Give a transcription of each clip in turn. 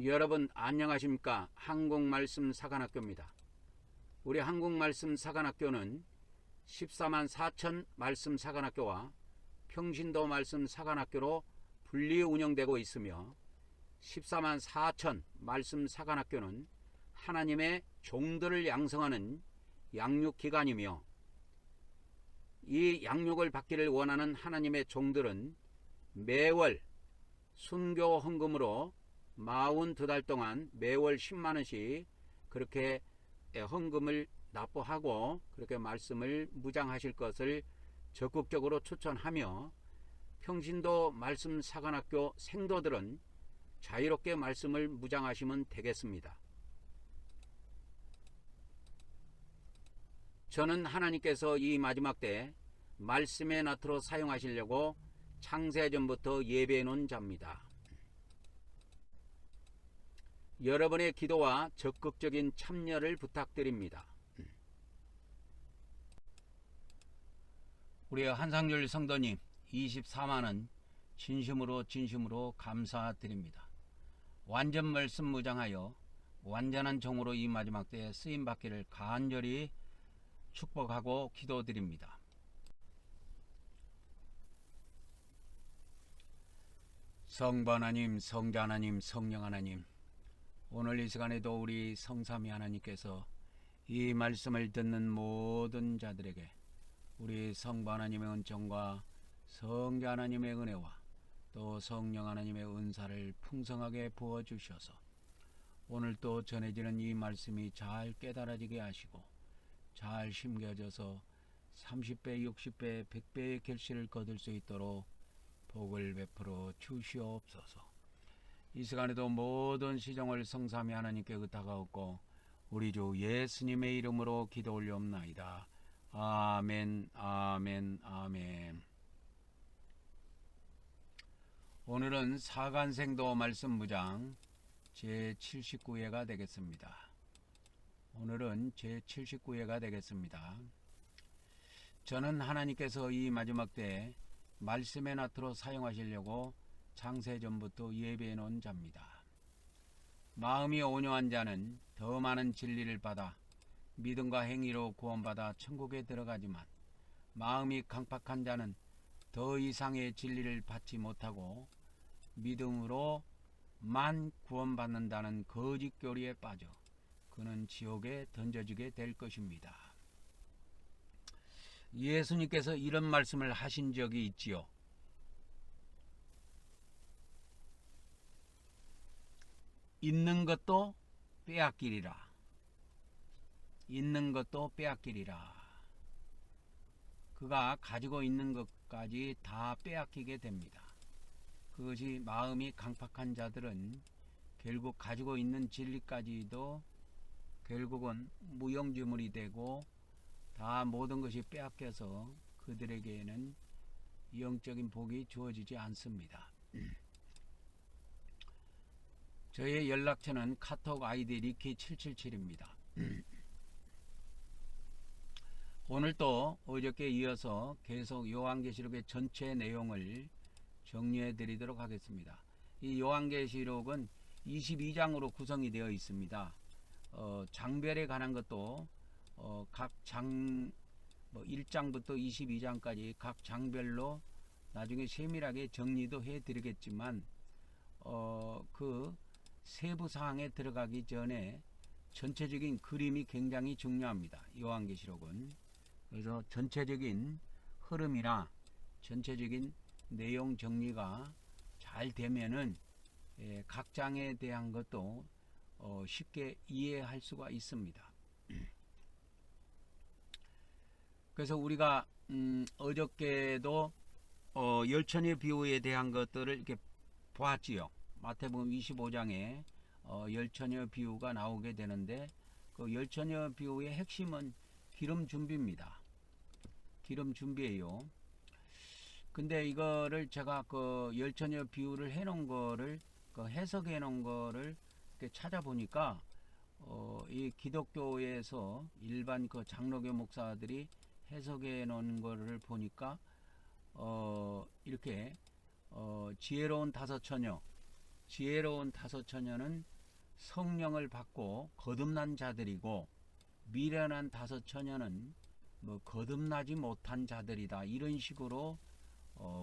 여러분 안녕하십니까? 한국말씀 사관학교입니다. 우리 한국말씀 사관학교는 14만 4천 말씀 사관학교와 평신도 말씀 사관학교로 분리 운영되고 있으며 14만 4천 말씀 사관학교는 하나님의 종들을 양성하는 양육기관이며 이 양육을 받기를 원하는 하나님의 종들은 매월 순교 헌금으로 42달 동안 매월 10만원씩 그렇게 헌금을 납부하고 그렇게 말씀을 묵상하실 것을 적극적으로 추천하며 평신도 말씀 사관학교 생도들은 자유롭게 말씀을 묵상하시면 되겠습니다. 저는 하나님께서 이 마지막 때 말씀의 나트로 사용하시려고 창세전부터 예배해 놓은 자입니다. 여러분의 기도와 적극적인 참여를 부탁드립니다. 우리 한상률 성도님 24만원 진심으로 감사드립니다. 완전 말씀 묵상하여 완전한 종으로 이 마지막 때에 쓰임받기를 간절히 축복하고 기도드립니다. 성부 하나님, 성자 하나님, 성령 하나님, 오늘 이 시간에도 우리 성삼위 하나님께서 이 말씀을 듣는 모든 자들에게 우리 성부 하나님의 은총과 성자 하나님의 은혜와 또 성령 하나님의 은사를 풍성하게 부어주셔서 오늘 또 전해지는 이 말씀이 잘 깨달아지게 하시고 잘 심겨져서 30배, 60배, 100배의 결실을 거둘 수 있도록 복을 베풀어 주시옵소서. 이 시간에도 모든 시종을 성삼위 하나님께 의탁하옵고 우리 주 예수님의 이름으로 기도 올려옵나이다. 아멘, 아멘, 아멘. 오늘은 사간생도 말씀 묵상 제79회가 되겠습니다. 오늘은 제79회가 되겠습니다. 저는 하나님께서 이 마지막 때 말씀의 나트로 사용하시려고 창세전부터 예배해 놓은 자입니다. 마음이 온유한 자는 더 많은 진리를 받아 믿음과 행위로 구원받아 천국에 들어가지만 마음이 강팍한 자는 더 이상의 진리를 받지 못하고 믿음으로만 구원받는다는 거짓 교리에 빠져 그는 지옥에 던져지게 될 것입니다. 예수님께서 이런 말씀을 하신 적이 있지요. 있는 것도 빼앗기리라. 있는 것도 빼앗기리라. 그가 가지고 있는 것까지 다 빼앗기게 됩니다. 그것이 마음이 강팍한 자들은 결국 가지고 있는 진리까지도 결국은 무용지물이 되고 다 모든 것이 빼앗겨서 그들에게는 영적인 복이 주어지지 않습니다. 저의 연락처는 카톡 아이디 리키777입니다. 오늘 또 어저께 이어서 계속 요한계시록의 전체 내용을 정리해 드리도록 하겠습니다. 이 요한계시록은 22장으로 구성이 되어 있습니다. 장별에 관한 것도 각 장 1장부터 22장까지 각 장별로 나중에 세밀하게 정리도 해 드리겠지만 그 세부 사항에 들어가기 전에 전체적인 그림이 굉장히 중요합니다. 요한계시록은. 그래서 전체적인 흐름이나 전체적인 내용 정리가 잘 되면은 각 장에 대한 것도 쉽게 이해할 수가 있습니다. 그래서 우리가 어저께도 열처녀 비유에 대한 것들을 이렇게 보았지요. 마태복음 25장에 열처녀 비유가 나오게 되는데 그 열처녀 비유의 핵심은 기름 준비입니다. 기름 준비예요. 근데 이거를 제가 그 열처녀 비유를 해놓은 거를 그 해석해 놓은 거를 이렇게 찾아보니까 이 기독교에서 일반 그 장로교 목사들이 해석해 놓은 거를 보니까 이렇게 지혜로운 다섯 처녀 지혜로운 다섯 처녀는 성령을 받고 거듭난 자들이고 미련한 다섯 처녀는 뭐 거듭나지 못한 자들이다. 이런 식으로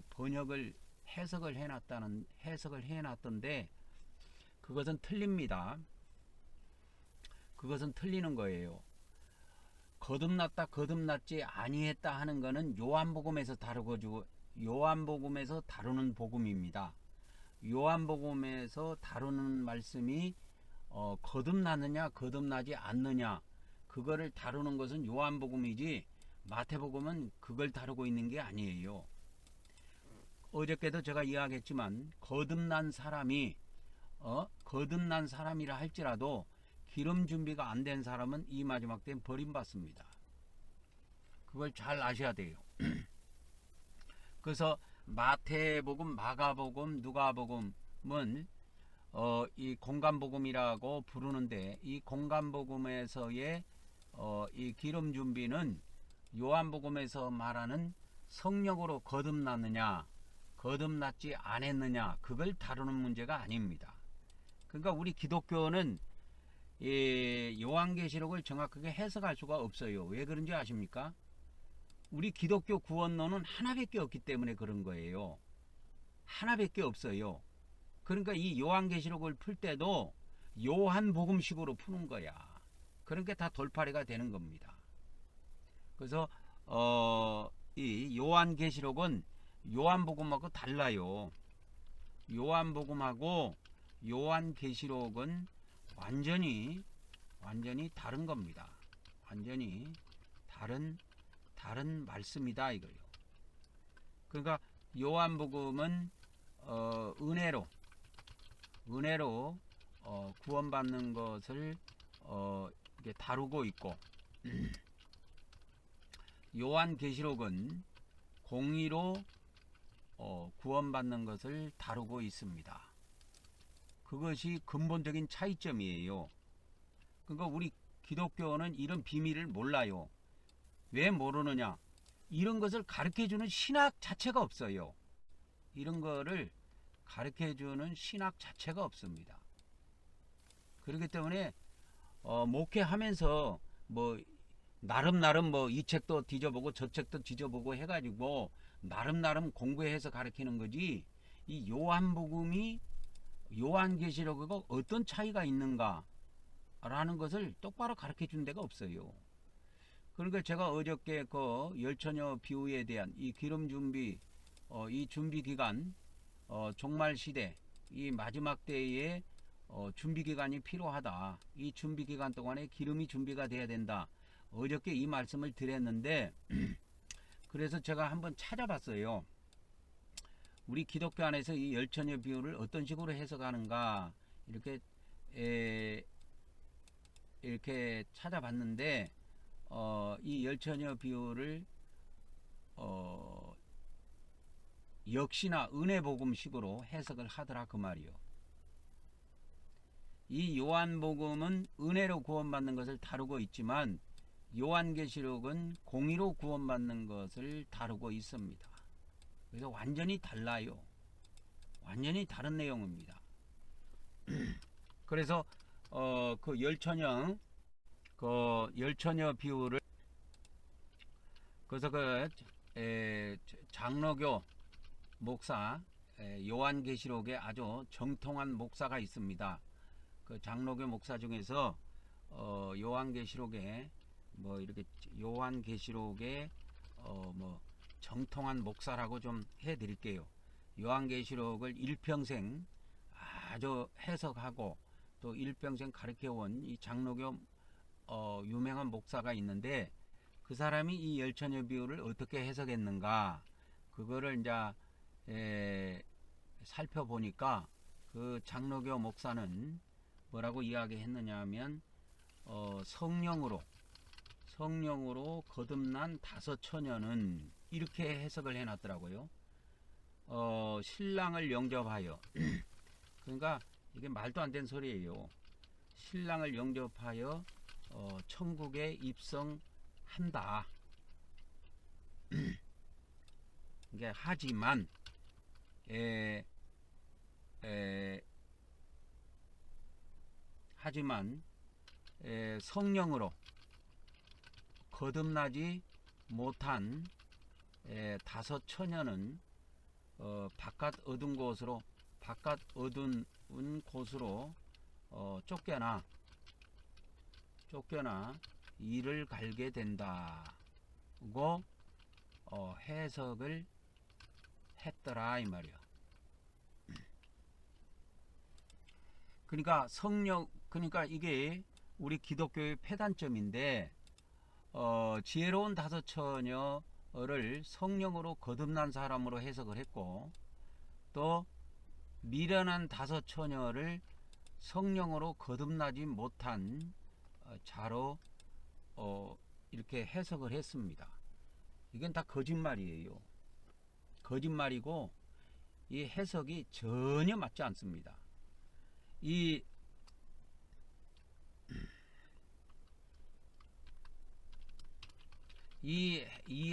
번역을 해석을 해놨던데 그것은 틀립니다. 그것은 틀리는 거예요. 거듭났다 거듭났지 아니했다 하는 거는 요한복음에서 다루는 복음입니다. 요한복음에서 다루는 말씀이 거듭나느냐 거듭나지 않느냐 그거를 다루는 것은 요한복음이지 마태복음은 그걸 다루고 있는 게 아니에요. 어저께도 제가 이야기했지만 거듭난 사람이라 할지라도 기름 준비가 안 된 사람은 이 마지막 때는 버림받습니다. 그걸 잘 아셔야 돼요. 그래서 마태복음, 마가복음, 누가복음은 이 공간복음이라고 부르는데 이 공간복음에서의 이 기름 준비는 요한복음에서 말하는 성령으로 거듭났느냐 거듭났지 않았느냐 그걸 다루는 문제가 아닙니다. 그러니까 우리 기독교는 요한계시록을 정확하게 해석할 수가 없어요. 왜 그런지 아십니까? 우리 기독교 구원론은 하나밖에 없기 때문에 그런 거예요. 하나밖에 없어요. 그러니까 이 요한계시록을 풀 때도 요한복음식으로 푸는 거야. 그러니까 다 돌팔이가 되는 겁니다. 그래서 이 요한계시록은 요한복음하고 달라요. 요한복음하고 요한계시록은 완전히 다른 겁니다. 완전히 다른 말씀이다 이거요. 그러니까 요한복음은 은혜로 구원받는 것을 이렇게 다루고 있고 요한계시록은 공의로 구원받는 것을 다루고 있습니다. 그것이 근본적인 차이점이에요. 그러니까 우리 기독교는 이런 비밀을 몰라요. 왜 모르느냐? 이런 것을 가르쳐주는 신학 자체가 없어요. 이런 거를 가르쳐주는 신학 자체가 없습니다. 그렇기 때문에 목회하면서 뭐 나름 뭐 이 책도 뒤져보고 저 책도 뒤져보고 해가지고 나름 공부해서 가르치는 거지. 이 요한복음이 요한계시록하고 어떤 차이가 있는가 라는 것을 똑바로 가르쳐 준 데가 없어요. 그러니까 제가 어저께 그 열처녀 비유에 대한 이 기름 준비 이 준비 기간 종말 시대 이 마지막 때에 준비 기간이 필요하다. 이 준비 기간 동안에 기름이 준비가 돼야 된다. 어저께 이 말씀을 드렸는데 그래서 제가 한번 찾아봤어요. 우리 기독교 안에서 이 열처녀 비유를 어떤 식으로 해석하는가 이렇게 찾아봤는데 이 열처녀 비유를 역시나 은혜복음식으로 해석을 하더라 그 말이요. 이 요한복음은 은혜로 구원받는 것을 다루고 있지만 요한계시록은 공의로 구원받는 것을 다루고 있습니다. 그래서 완전히 달라요. 완전히 다른 내용입니다. 그래서 그 열처녀 비유를 그래서 그 장로교 목사 요한계시록에 아주 정통한 목사가 있습니다. 그 장로교 목사 중에서 요한계시록에 뭐 이렇게 요한계시록에 뭐 정통한 목사라고 좀 해드릴게요. 요한계시록을 일평생 아주 해석하고 또 일평생 가르쳐온 이 장로교 유명한 목사가 있는데 그 사람이 이 열처녀 비유를 어떻게 해석했는가 그거를 이제 살펴보니까 그 장로교 목사는 뭐라고 이야기했느냐 하면 성령으로 거듭난 다섯 처녀는 이렇게 해석을 해놨더라고요. 신랑을 영접하여 그러니까 이게 말도 안 되는 소리예요. 신랑을 영접하여 천국에 입성한다. 이게 하지만 하지만 성령으로 거듭나지 못한 다섯 처녀는 바깥 어두운 곳으로 쫓겨나 이를 갈게 된다고 해석을 했더라 이 말이야. 그러니까 이게 우리 기독교의 폐단점인데, 지혜로운 다섯 처녀를 성령으로 거듭난 사람으로 해석을 했고, 또 미련한 다섯 처녀를 성령으로 거듭나지 못한 자로 이렇게 해석을 했습니다. 이건 다 거짓말이에요. 거짓말이고 이 해석이 전혀 맞지 않습니다. 이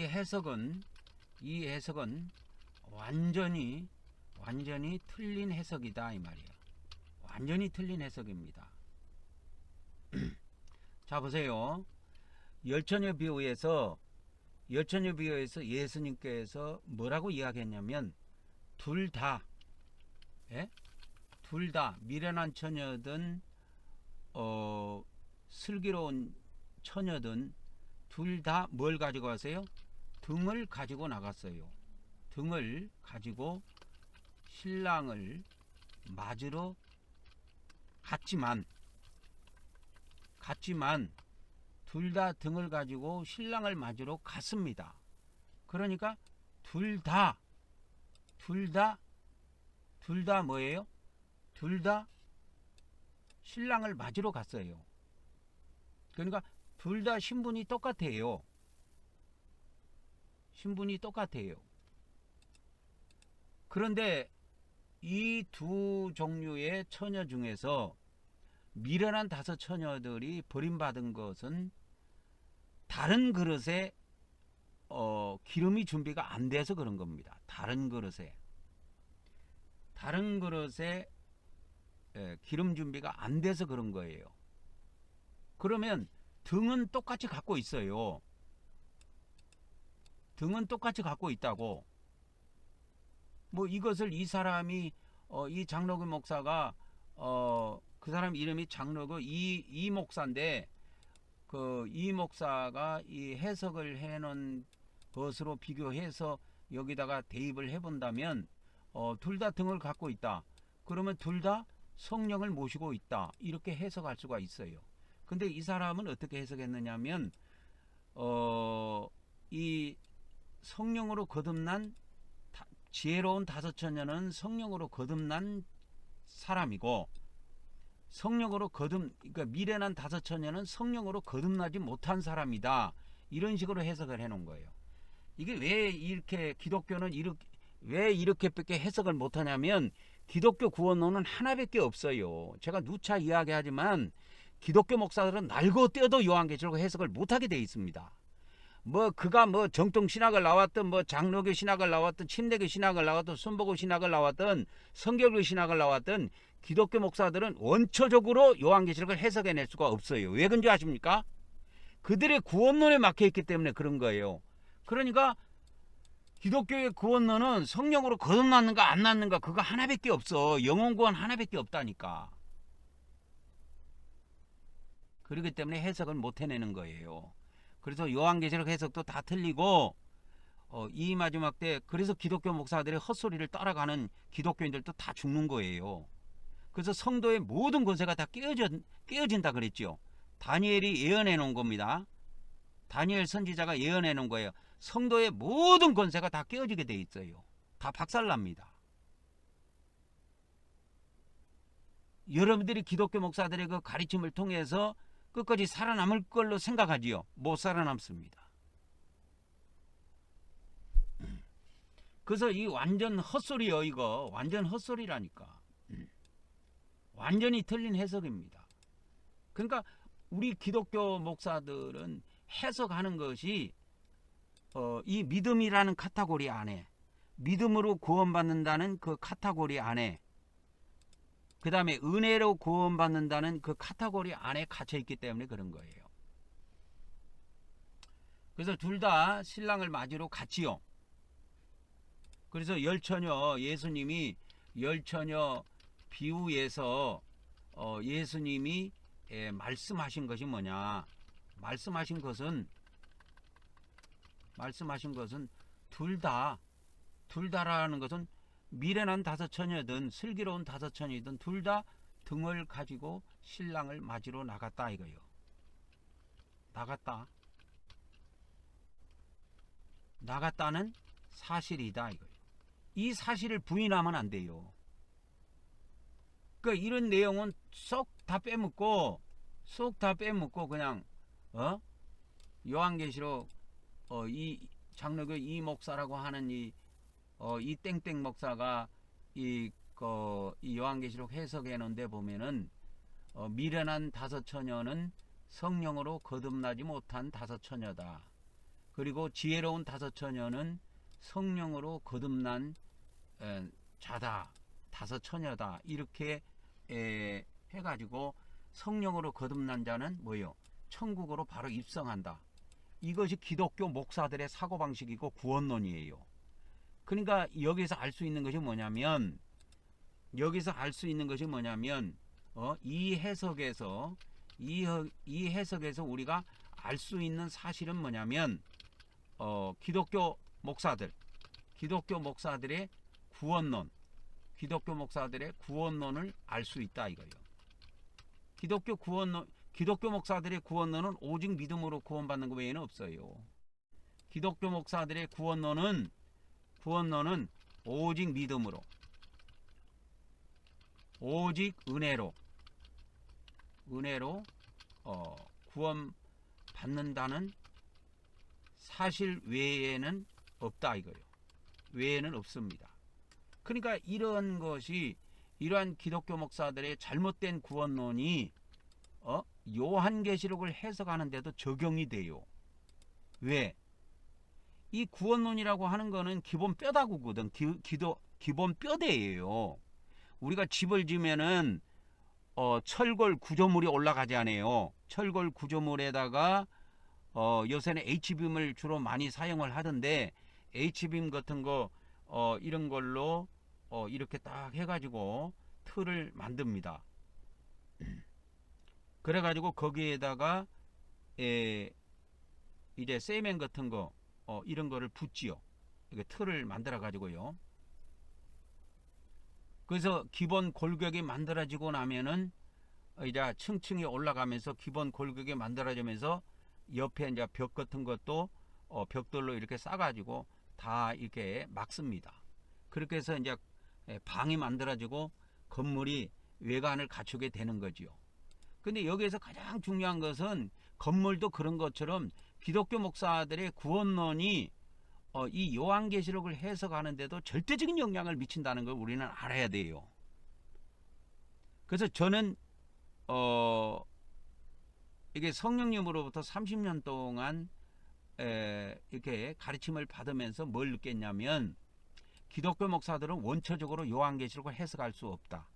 해석은 완전히 틀린 해석이다 이 말이에요. 완전히 틀린 해석입니다. 자 보세요. 열처녀 비유에서 예수님께서 뭐라고 이야기했냐면 둘 다 미련한 처녀든 슬기로운 처녀든 둘 다 뭘 가지고 가세요? 등을 가지고 나갔어요. 등을 가지고 신랑을 맞으러 갔지만 둘 다 등을 가지고 신랑을 맞으러 갔습니다. 그러니까 둘 다 뭐예요? 둘 다 신랑을 맞으러 갔어요. 그러니까 둘 다 신분이 똑같아요. 그런데 이 두 종류의 처녀 중에서 미련한 다섯 처녀들이 버림받은 것은 다른 그릇에 기름이 준비가 안 돼서 그런 겁니다. 다른 그릇에 기름 준비가 안 돼서 그런 거예요. 그러면 등은 똑같이 갖고 있어요. 등은 똑같이 갖고 있다고. 뭐 이것을 이 사람이 이 장로교 목사가 그 사람 이름이 장로교 이 목사인데, 그 이 목사가 이 해석을 해놓은 것으로 비교해서 여기다가 대입을 해본다면 둘 다 등을 갖고 있다. 그러면 둘 다 성령을 모시고 있다. 이렇게 해석할 수가 있어요. 근데 이 사람은 어떻게 해석했느냐면 이 성령으로 거듭난 지혜로운 다섯 처녀는 성령으로 거듭난 사람이고, 그러니까 미련한 다섯 처녀는 성령으로 거듭나지 못한 사람이다. 이런 식으로 해석을 해놓은 거예요. 이게 왜 이렇게 기독교는 왜 이렇게밖에 해석을 못하냐면, 기독교 구원론은 하나밖에 없어요. 제가 누차 이야기하지만 기독교 목사들은 날고 떼도 요한계시록 해석을 못하게 돼 있습니다. 그가 정통 신학을 나왔든 장로교 신학을 나왔든 침례교 신학을 나왔든 순복음 신학을 나왔든 성결교 신학을 나왔든 기독교 목사들은 원초적으로 요한계시록을 해석해낼 수가 없어요. 왜 그런지 아십니까? 그들의 구원론에 막혀있기 때문에 그런 거예요. 그러니까 기독교의 구원론은 성령으로 거듭났는가 안 났는가 그거 하나밖에 없어. 영혼 구원 하나밖에 없다니까. 그렇기 때문에 해석을 못 해내는 거예요. 그래서 요한계시록 해석도 다 틀리고 이 마지막 때 그래서 기독교 목사들의 헛소리를 따라가는 기독교인들도 다 죽는 거예요. 그래서 성도의 모든 권세가 다 깨어진다 그랬죠. 다니엘이 예언해 놓은 겁니다. 다니엘 선지자가 예언해 놓은 거예요. 성도의 모든 권세가 다 깨어지게 돼 있어요. 다 박살납니다. 여러분들이 기독교 목사들의 그 가르침을 통해서 끝까지 살아남을 걸로 생각하지요. 못 살아남습니다. 그래서 이 완전 헛소리요. 이거 완전 헛소리라니까. 완전히 틀린 해석입니다. 그러니까 우리 기독교 목사들은 해석하는 것이 이 믿음이라는 카테고리 안에, 믿음으로 구원받는다는 그 카테고리 안에 그 다음에 은혜로 구원받는다는 그 카테고리 안에 갇혀 있기 때문에 그런 거예요. 그래서 둘 다 신랑을 맞이로 갔지요. 그래서 열처녀, 예수님이 열처녀 비유에서 예수님이 말씀하신 것이 뭐냐? 말씀하신 것은 둘 다라는 것은 미련한 다섯 처녀든 슬기로운 다섯 처녀든 둘 다 등을 가지고 신랑을 맞이러 나갔다 이거요. 나갔다는 사실이다 이거요. 이 사실을 부인하면 안 돼요. 그러니까 이런 내용은 쏙 다 빼먹고 그냥 요한계시록 이 장로교 이 목사라고 하는 이 땡땡 목사가 이 요한계시록 해석해 놓은데 보면은 미련한 다섯 처녀는 성령으로 거듭나지 못한 다섯 처녀다. 그리고 지혜로운 다섯 처녀는 성령으로 거듭난 자다. 다섯 처녀다. 이렇게 해가지고 성령으로 거듭난 자는 뭐예요? 천국으로 바로 입성한다. 이것이 기독교 목사들의 사고방식이고 구원론이에요. 그러니까 여기서 알 수 있는 것이 뭐냐면 이 해석에서 우리가 알 수 있는 사실은 뭐냐면 기독교 목사들의 구원론을 알 수 있다 이거예요. 기독교 목사들의 구원론은 오직 믿음으로 구원받는 것 외에는 없어요. 기독교 목사들의 구원론은 오직 믿음으로, 오직 은혜로 구원받는다는 사실 외에는 없다 이거예요. 외에는 없습니다. 그러니까 이러한 기독교 목사들의 잘못된 구원론이 요한계시록을 해석하는데도 적용이 돼요. 왜? 이 구원론이라고 하는 거는 기본 뼈다구거든. 기본 뼈대예요. 우리가 집을 지면은 철골 구조물이 올라가지 않아요. 철골 구조물에다가 요새는 H빔을 주로 많이 사용을 하던데 H빔 같은 거 이런 걸로 이렇게 딱 해가지고 틀을 만듭니다. 그래가지고 거기에다가 이제 세멘 같은 거 이런 거를 붓지요. 이게 틀을 만들어 가지고요. 그래서 기본 골격이 만들어지고 나면은 이제 층층이 올라가면서 기본 골격이 만들어지면서 옆에 이제 벽 같은 것도 벽돌로 이렇게 싸가지고 다 이렇게 막습니다. 그렇게 해서 이제 방이 만들어지고 건물이 외관을 갖추게 되는 거지요. 근데 여기에서 가장 중요한 것은 건물도 그런 것처럼 기독교 목사들의 구원론이 이 요한계시록을 해석하는데도 절대적인 영향을 미친다는 걸 우리는 알아야 돼요. 그래서 저는 이게 성령님으로부터 30년 동안 이렇게 가르침을 받으면서 뭘 느꼈냐면 기독교 목사들은 원초적으로 요한계시록을 해석할 수 없다.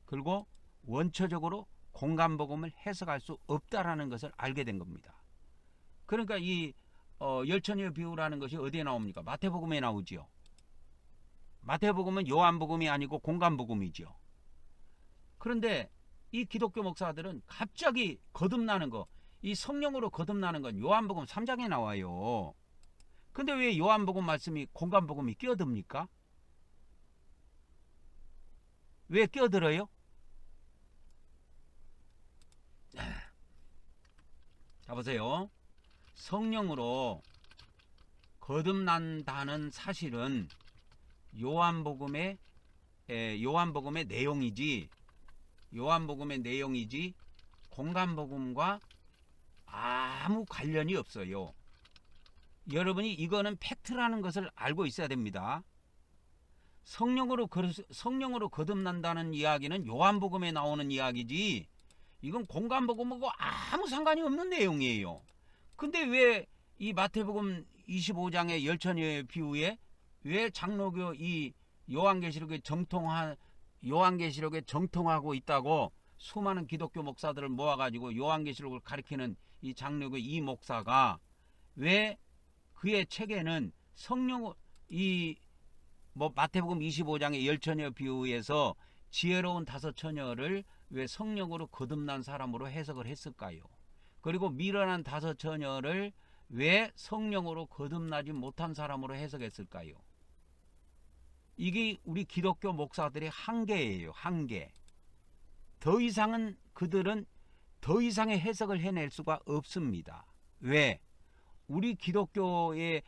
그리고 원초적으로 공간복음을 해석할 수 없다라는 것을 알게 된 겁니다. 그러니까 이 열처녀 비유라는 것이 어디에 나옵니까? 마태복음에 나오지요. 마태복음은 요한복음이 아니고 공간복음이죠. 그런데 이 기독교 목사들은 갑자기 거듭나는 거, 이 성령으로 거듭나는 건 요한복음 3장에 나와요. 근데 왜 요한복음 말씀이 공간복음이 끼어듭니까? 왜 끼어들어요? 자 보세요. 성령으로 거듭난다는 사실은 요한복음의 내용이지 공간복음과 아무 관련이 없어요. 여러분이 이거는 팩트라는 것을 알고 있어야 됩니다. 성령으로 거듭난다는 이야기는 요한복음에 나오는 이야기지 이건 공간복음하고 아무 상관이 없는 내용이에요. 근데 왜 이 마태복음 25장의 열처녀의 비유에 왜 장로교 이 요한계시록의 정통한 요한계시록에 정통하고 있다고 수많은 기독교 목사들을 모아가지고 요한계시록을 가리키는 이 장로교 이 목사가 왜 그의 책에는 성령 이 뭐 마태복음 25장의 열처녀 비유에서 지혜로운 다섯 처녀를 왜 성령으로 거듭난 사람으로 해석을 했을까요? 그리고 미련한 다섯 처녀를 왜 성령으로 거듭나지 못한 사람으로 해석했을까요? 이게 우리 기독교 목사들의 한계예요. 한계. 더 이상은 그들은 더 이상의 해석을 해낼 수가 없습니다. 왜? 우리 기독교의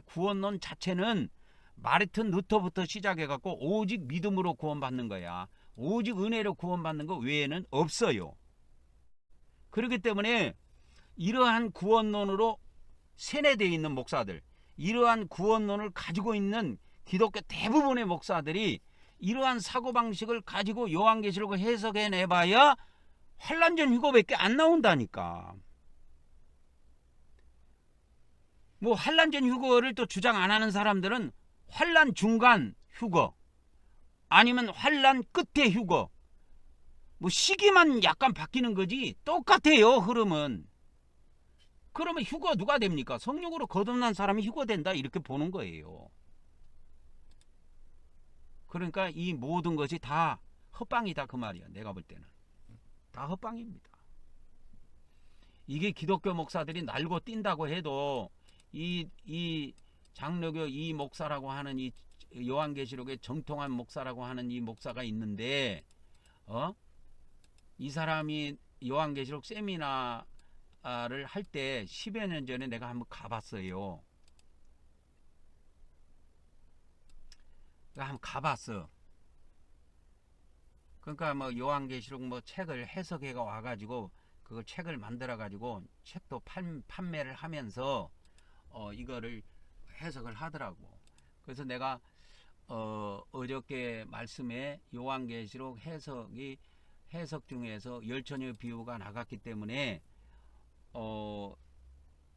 구원론 자체는 마르틴 루터부터 시작해갖고 오직 믿음으로 구원받는 거야. 오직 은혜로 구원받는 거 외에는 없어요. 그렇기 때문에 이러한 구원론으로 세뇌되어 있는 목사들, 이러한 구원론을 가지고 있는 기독교 대부분의 목사들이 이러한 사고방식을 가지고 요한계시록을 해석해내봐야 환란전 휴거밖에 안 나온다니까. 뭐 환란전 휴거를 또 주장 안 하는 사람들은 환란 중간 휴거 아니면 환란 끝에 휴거 뭐 시기만 약간 바뀌는 거지 똑같아요. 흐름은. 그러면 휴거 누가 됩니까? 성령으로 거듭난 사람이 휴거된다 이렇게 보는 거예요. 그러니까 이 모든 것이 다 헛방이다 그 말이야. 내가 볼 때는 다 헛방입니다. 이게 기독교 목사들이 날고 뛴다고 해도 이 장로교 이 목사라고 하는 이 요한계시록의 정통한 목사라고 하는 이 목사가 있는데 이 사람이 요한계시록 세미나를 할 때 10여 년 전에 내가 한번 가봤어요. 한번 가봤어. 그러니까 뭐 요한계시록 뭐 책을 해석해 와가지고 그걸 책을 만들어 가지고 책도 판매를 하면서 이거를 해석을 하더라고. 그래서 내가 어저께 말씀에 요한계시록 해석 중에서 열처녀 비유가 나갔기 때문에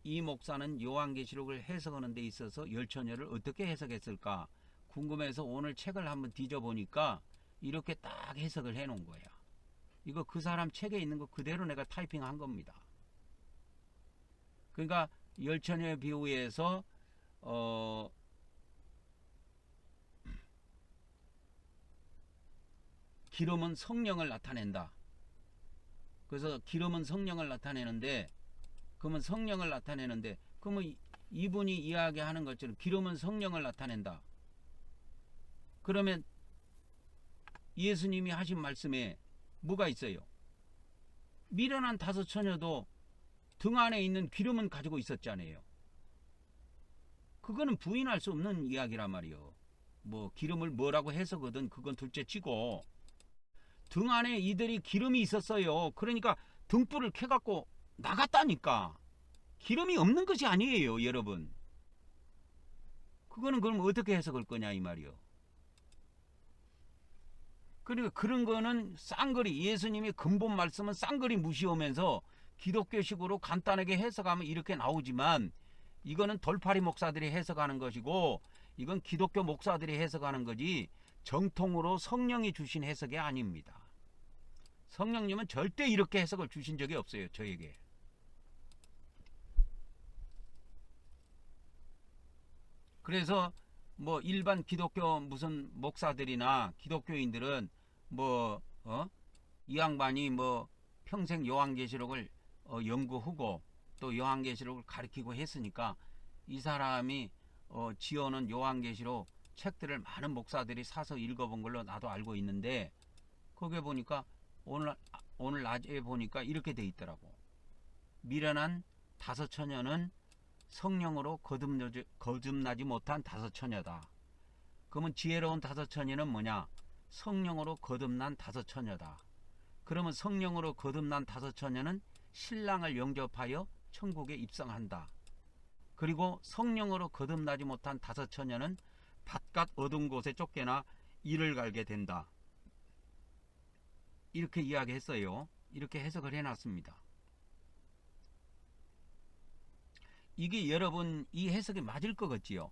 이 목사는 요한계시록을 해석하는 데 있어서 열처녀를 어떻게 해석했을까 궁금해서 오늘 책을 한번 뒤져보니까 이렇게 딱 해석을 해놓은 거야. 이거 그 사람 책에 있는 거 그대로 내가 타이핑한 겁니다. 그러니까 열처녀 비유에서 기름은 성령을 나타낸다. 그래서 기름은 성령을 나타내는데 그러면 이분이 이야기하는 것처럼 기름은 성령을 나타낸다. 그러면 예수님이 하신 말씀에 뭐가 있어요? 미련한 다섯 처녀도 등 안에 있는 기름은 가지고 있었잖아요. 그거는 부인할 수 없는 이야기란 말이요. 뭐 기름을 뭐라고 해서거든 그건 둘째 치고 등 안에 이들이 기름이 있었어요. 그러니까 등불을 켜갖고 나갔다니까. 기름이 없는 것이 아니에요, 여러분. 그거는 그럼 어떻게 해석할 거냐 이 말이요. 그러니까 그런 거는 쌍거리, 예수님의 근본 말씀은 쌍거리 무시하면서 기독교식으로 간단하게 해석하면 이렇게 나오지만 이거는 돌팔이 목사들이 해석하는 것이고 이건 기독교 목사들이 해석하는 거지 정통으로 성령이 주신 해석이 아닙니다. 성령님은 절대 이렇게 해석을 주신 적이 없어요, 저에게. 그래서 뭐 일반 기독교 무슨 목사들이나 기독교인들은 이 양반이 뭐 평생 요한계시록을 연구하고 또 요한계시록을 가르치고 했으니까 이 사람이 지어놓은 요한계시록 책들을 많은 목사들이 사서 읽어본 걸로 나도 알고 있는데 거기에 보니까 오늘 낮에 보니까 이렇게 돼 있더라고. 미련한 다섯 처녀는 성령으로 거듭나지 못한 다섯 처녀다. 그러면 지혜로운 다섯 처녀는 뭐냐? 성령으로 거듭난 다섯 처녀다. 그러면 성령으로 거듭난 다섯 처녀는 신랑을 영접하여 천국에 입성한다. 그리고 성령으로 거듭나지 못한 다섯 처녀는 바깥 어두운 곳에 쫓겨나 이를 갈게 된다. 이렇게 이야기했어요. 이렇게 해석을 해놨습니다. 이게 여러분 이 해석이 맞을 것 같지요?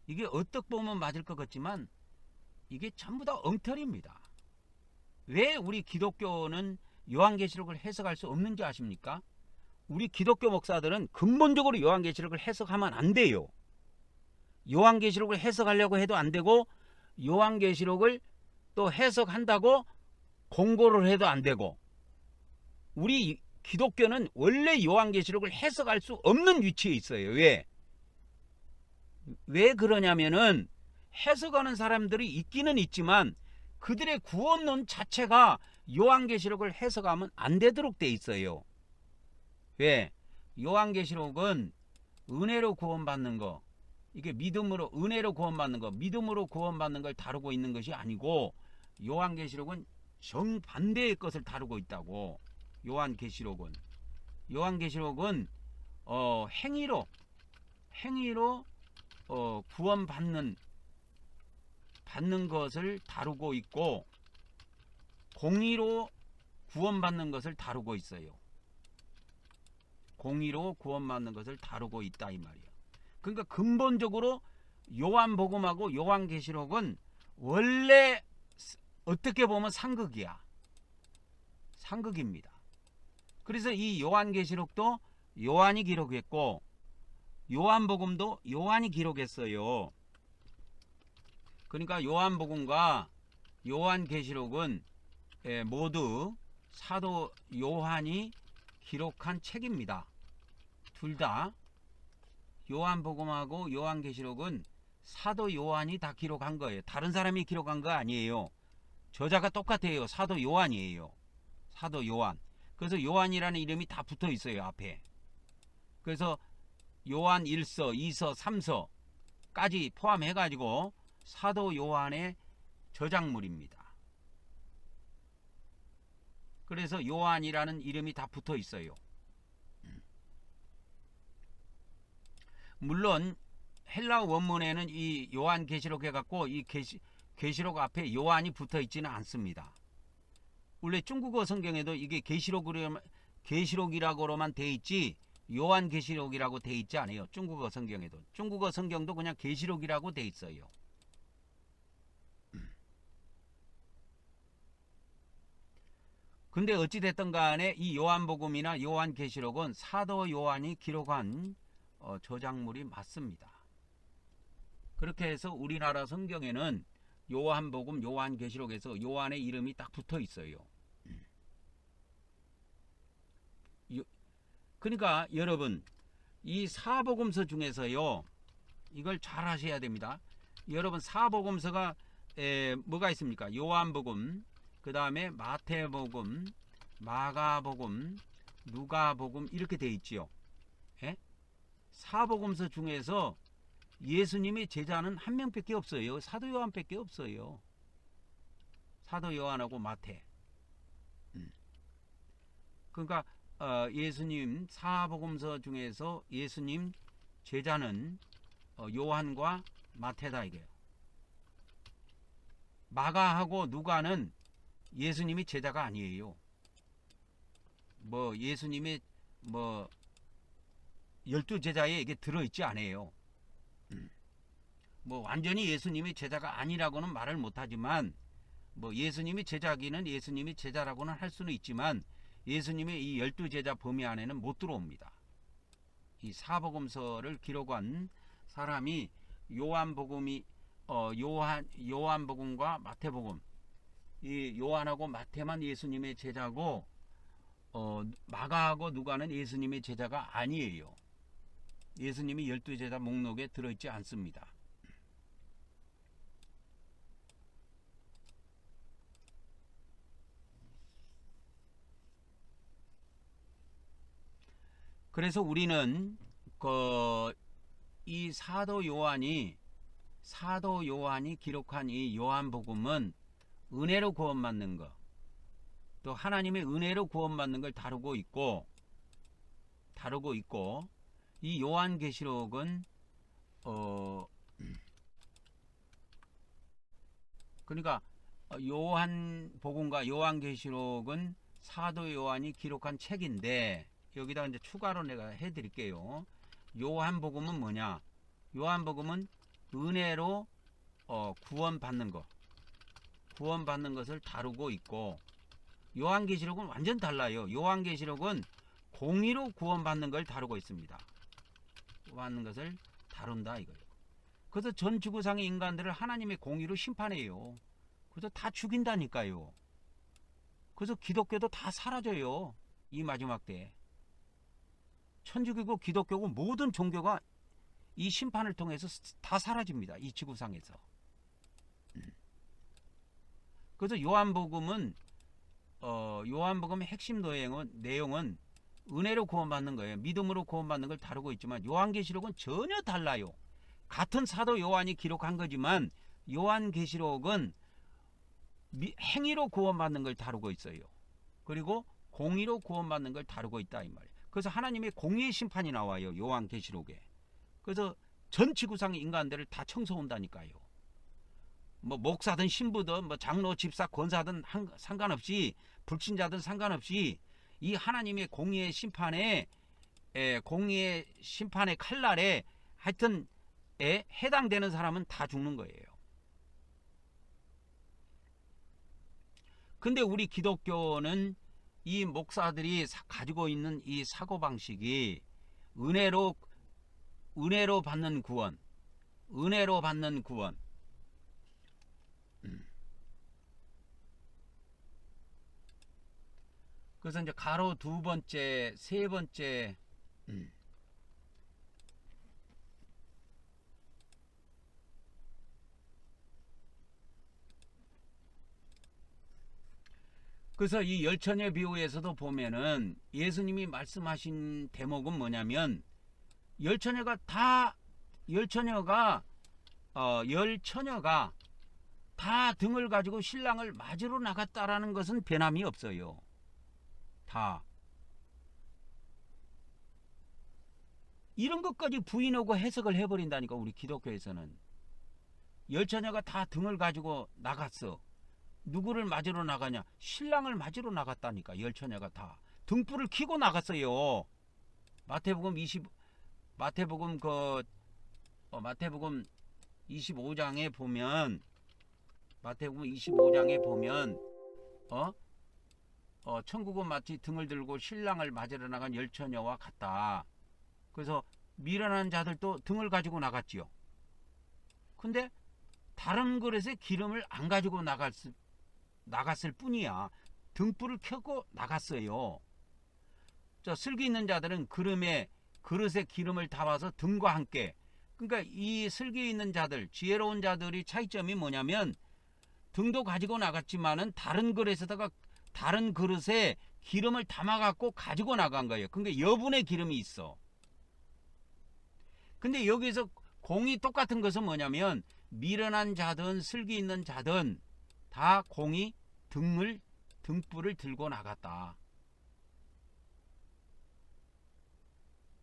이게 어떻게 보면 맞을 것 같지만 이게 전부 다 엉터리입니다. 왜 우리 기독교는 요한계시록을 해석할 수 없는지 아십니까? 우리 기독교 목사들은 근본적으로 요한계시록을 해석하면 안 돼요. 요한계시록을 해석하려고 해도 안 되고, 요한계시록을 또 해석한다고 공고를 해도 안 되고, 우리 기독교는 원래 요한계시록을 해석할 수 없는 위치에 있어요. 왜 그러냐면은 해석하는 사람들이 있기는 있지만 그들의 구원론 자체가 요한계시록을 해석하면 안 되도록 돼 있어요. 왜? 요한계시록은 은혜로 구원받는 거, 이게 믿음으로, 은혜로 구원받는 거, 믿음으로 구원받는 걸 다루고 있는 것이 아니고, 요한계시록은 정반대의 것을 다루고 있다고. 요한계시록은 행위로 구원받는 것을 다루고 있고, 공의로 구원받는 것을 다루고 있어요. 공의로 구원받는 것을 다루고 있다 이 말이야. 그러니까 근본적으로 요한복음하고 요한계시록은 원래 어떻게 보면 상극이야. 상극입니다. 그래서 이 요한계시록도 요한이 기록했고, 요한복음도 요한이 기록했어요. 그러니까 요한복음과 요한계시록은 모두 사도 요한이 기록한 책입니다. 둘 다 요한복음하고 요한계시록은 사도 요한이 다 기록한 거예요. 다른 사람이 기록한 거 아니에요. 저자가 똑같아요. 사도 요한이에요. 사도 요한. 그래서 요한이라는 이름이 다 붙어 있어요, 앞에. 그래서 요한 1서, 2서, 3서까지 포함해 가지고 사도 요한의 저작물입니다. 그래서 요한이라는 이름이 다 붙어 있어요. 물론 헬라어 원문에는 이 요한계시록 해갖고 이 계시록 앞에 요한이 붙어 있지는 않습니다. 원래 중국어 성경에도 이게 계시록이라고만 돼 있지 요한계시록이라고 돼 있지 않아요. 중국어 성경에도. 중국어 성경도 그냥 계시록이라고 돼 있어요. 근데 어찌됐든 간에 이 요한복음이나 요한계시록은 사도 요한이 기록한 저작물이 맞습니다. 그렇게 해서 우리나라 성경에는 요한복음, 요한계시록에서 요한의 이름이 딱 붙어 있어요. 그러니까 여러분, 이 사복음서 중에서요, 이걸 잘 하셔야 됩니다. 여러분, 사복음서가 뭐가 있습니까? 요한복음, 그 다음에 마태복음, 마가복음, 누가복음 이렇게 돼 있지요. 예? 사복음서 중에서 예수님의 제자는 한 명밖에 없어요. 사도 요한밖에 없어요. 사도 요한하고 마태. 그러니까 예수님 사복음서 중에서 예수님 제자는 요한과 마태다 이게요. 마가하고 누가는 예수님이 제자가 아니에요. 뭐 예수님의 12제자에 이게 들어있지 않아요. 뭐 완전히 예수님이 제자가 아니라고는 말을 못하지만, 뭐 예수님이 제자기는 예수님이 제자라고는 할 수는 있지만 예수님의 이 12제자 범위 안에는 못 들어옵니다. 이 사복음서를 기록한 사람이 요한복음이 요한복음과 마태복음, 이 요한하고 마태만 예수님의 제자고 마가하고 누가는 예수님의 제자가 아니에요. 예수님이 12제자 목록에 들어있지 않습니다. 그래서 우리는 이 사도 요한이 기록한 이 요한복음은 은혜로 구원받는 것, 또 하나님의 은혜로 구원받는 걸 다루고 있고, 이 요한계시록은 그러니까 요한복음과 요한계시록은 사도 요한이 기록한 책인데, 여기다 이제 추가로 내가 해드릴게요. 요한복음은 뭐냐? 요한복음은 은혜로 구원받는 거, 구원받는 것을 다루고 있고, 요한계시록은 완전 달라요. 요한계시록은 공의로 구원받는 걸 다루고 있습니다. 구원받는 것을 다룬다 이거예요. 그래서 전 지구상의 인간들을 하나님의 공의로 심판해요. 그래서 다 죽인다니까요. 그래서 기독교도 다 사라져요. 이 마지막 때에. 천주교고 기독교고 모든 종교가 이 심판을 통해서 다 사라집니다. 이 지구상에서. 그래서 요한복음의 핵심 내용은 은혜로 구원받는 거예요. 믿음으로 구원받는 걸 다루고 있지만 요한계시록은 전혀 달라요. 같은 사도 요한이 기록한 거지만 요한계시록은 행위로 구원받는 걸 다루고 있어요. 그리고 공의로 구원받는 걸 다루고 있다 이 말이에요. 그래서 하나님의 공의의 심판이 나와요. 요한계시록에. 그래서 전 지구상의 인간들을 다 청소한다니까요. 뭐 목사든 신부든 뭐 장로 집사 권사든 상관없이, 불신자든 상관없이 이 하나님의 공의의 심판의 칼날에 하여튼 해당되는 사람은 다 죽는 거예요. 근데 우리 기독교는 이 목사들이 가지고 있는 이 사고방식이 은혜로 받는 구원, 은혜로 받는 구원. 그래서 이제 가로 두 번째, 세 번째, 그래서 이 열처녀 비유에서도 보면은 예수님이 말씀하신 대목은 뭐냐면 열처녀가 다 등을 가지고 신랑을 맞으러 나갔다라는 것은 변함이 없어요. 다 이런 것까지 부인하고 해석을 해버린다니까. 우리 기독교에서는 열처녀가 다 등을 가지고 나갔어. 누구를 맞으러 나가냐? 신랑을 맞으러 나갔다니까. 열처녀가 다 등불을 켜고 나갔어요. 마태복음 25장에 보면 천국은 마치 등을 들고 신랑을 맞으러 나간 열처녀와 같다. 그래서 미련한 자들도 등을 가지고 나갔지요. 근데 다른 그릇에 기름을 안 가지고 나갔을 뿐이야. 등불을 켜고 나갔어요. 슬기 있는 자들은 그릇에 기름을 담아서 등과 함께. 그러니까 이 슬기 있는 자들, 지혜로운 자들의 차이점이 뭐냐면 등도 가지고 나갔지만은 다른 그릇에 기름을 담아갖고 가지고 나간 거예요. 그러니까 여분의 기름이 있어. 근데 여기서 공이 똑같은 것은 뭐냐면 미련한 자든 슬기 있는 자든 다 공이 등불을 들고 나갔다.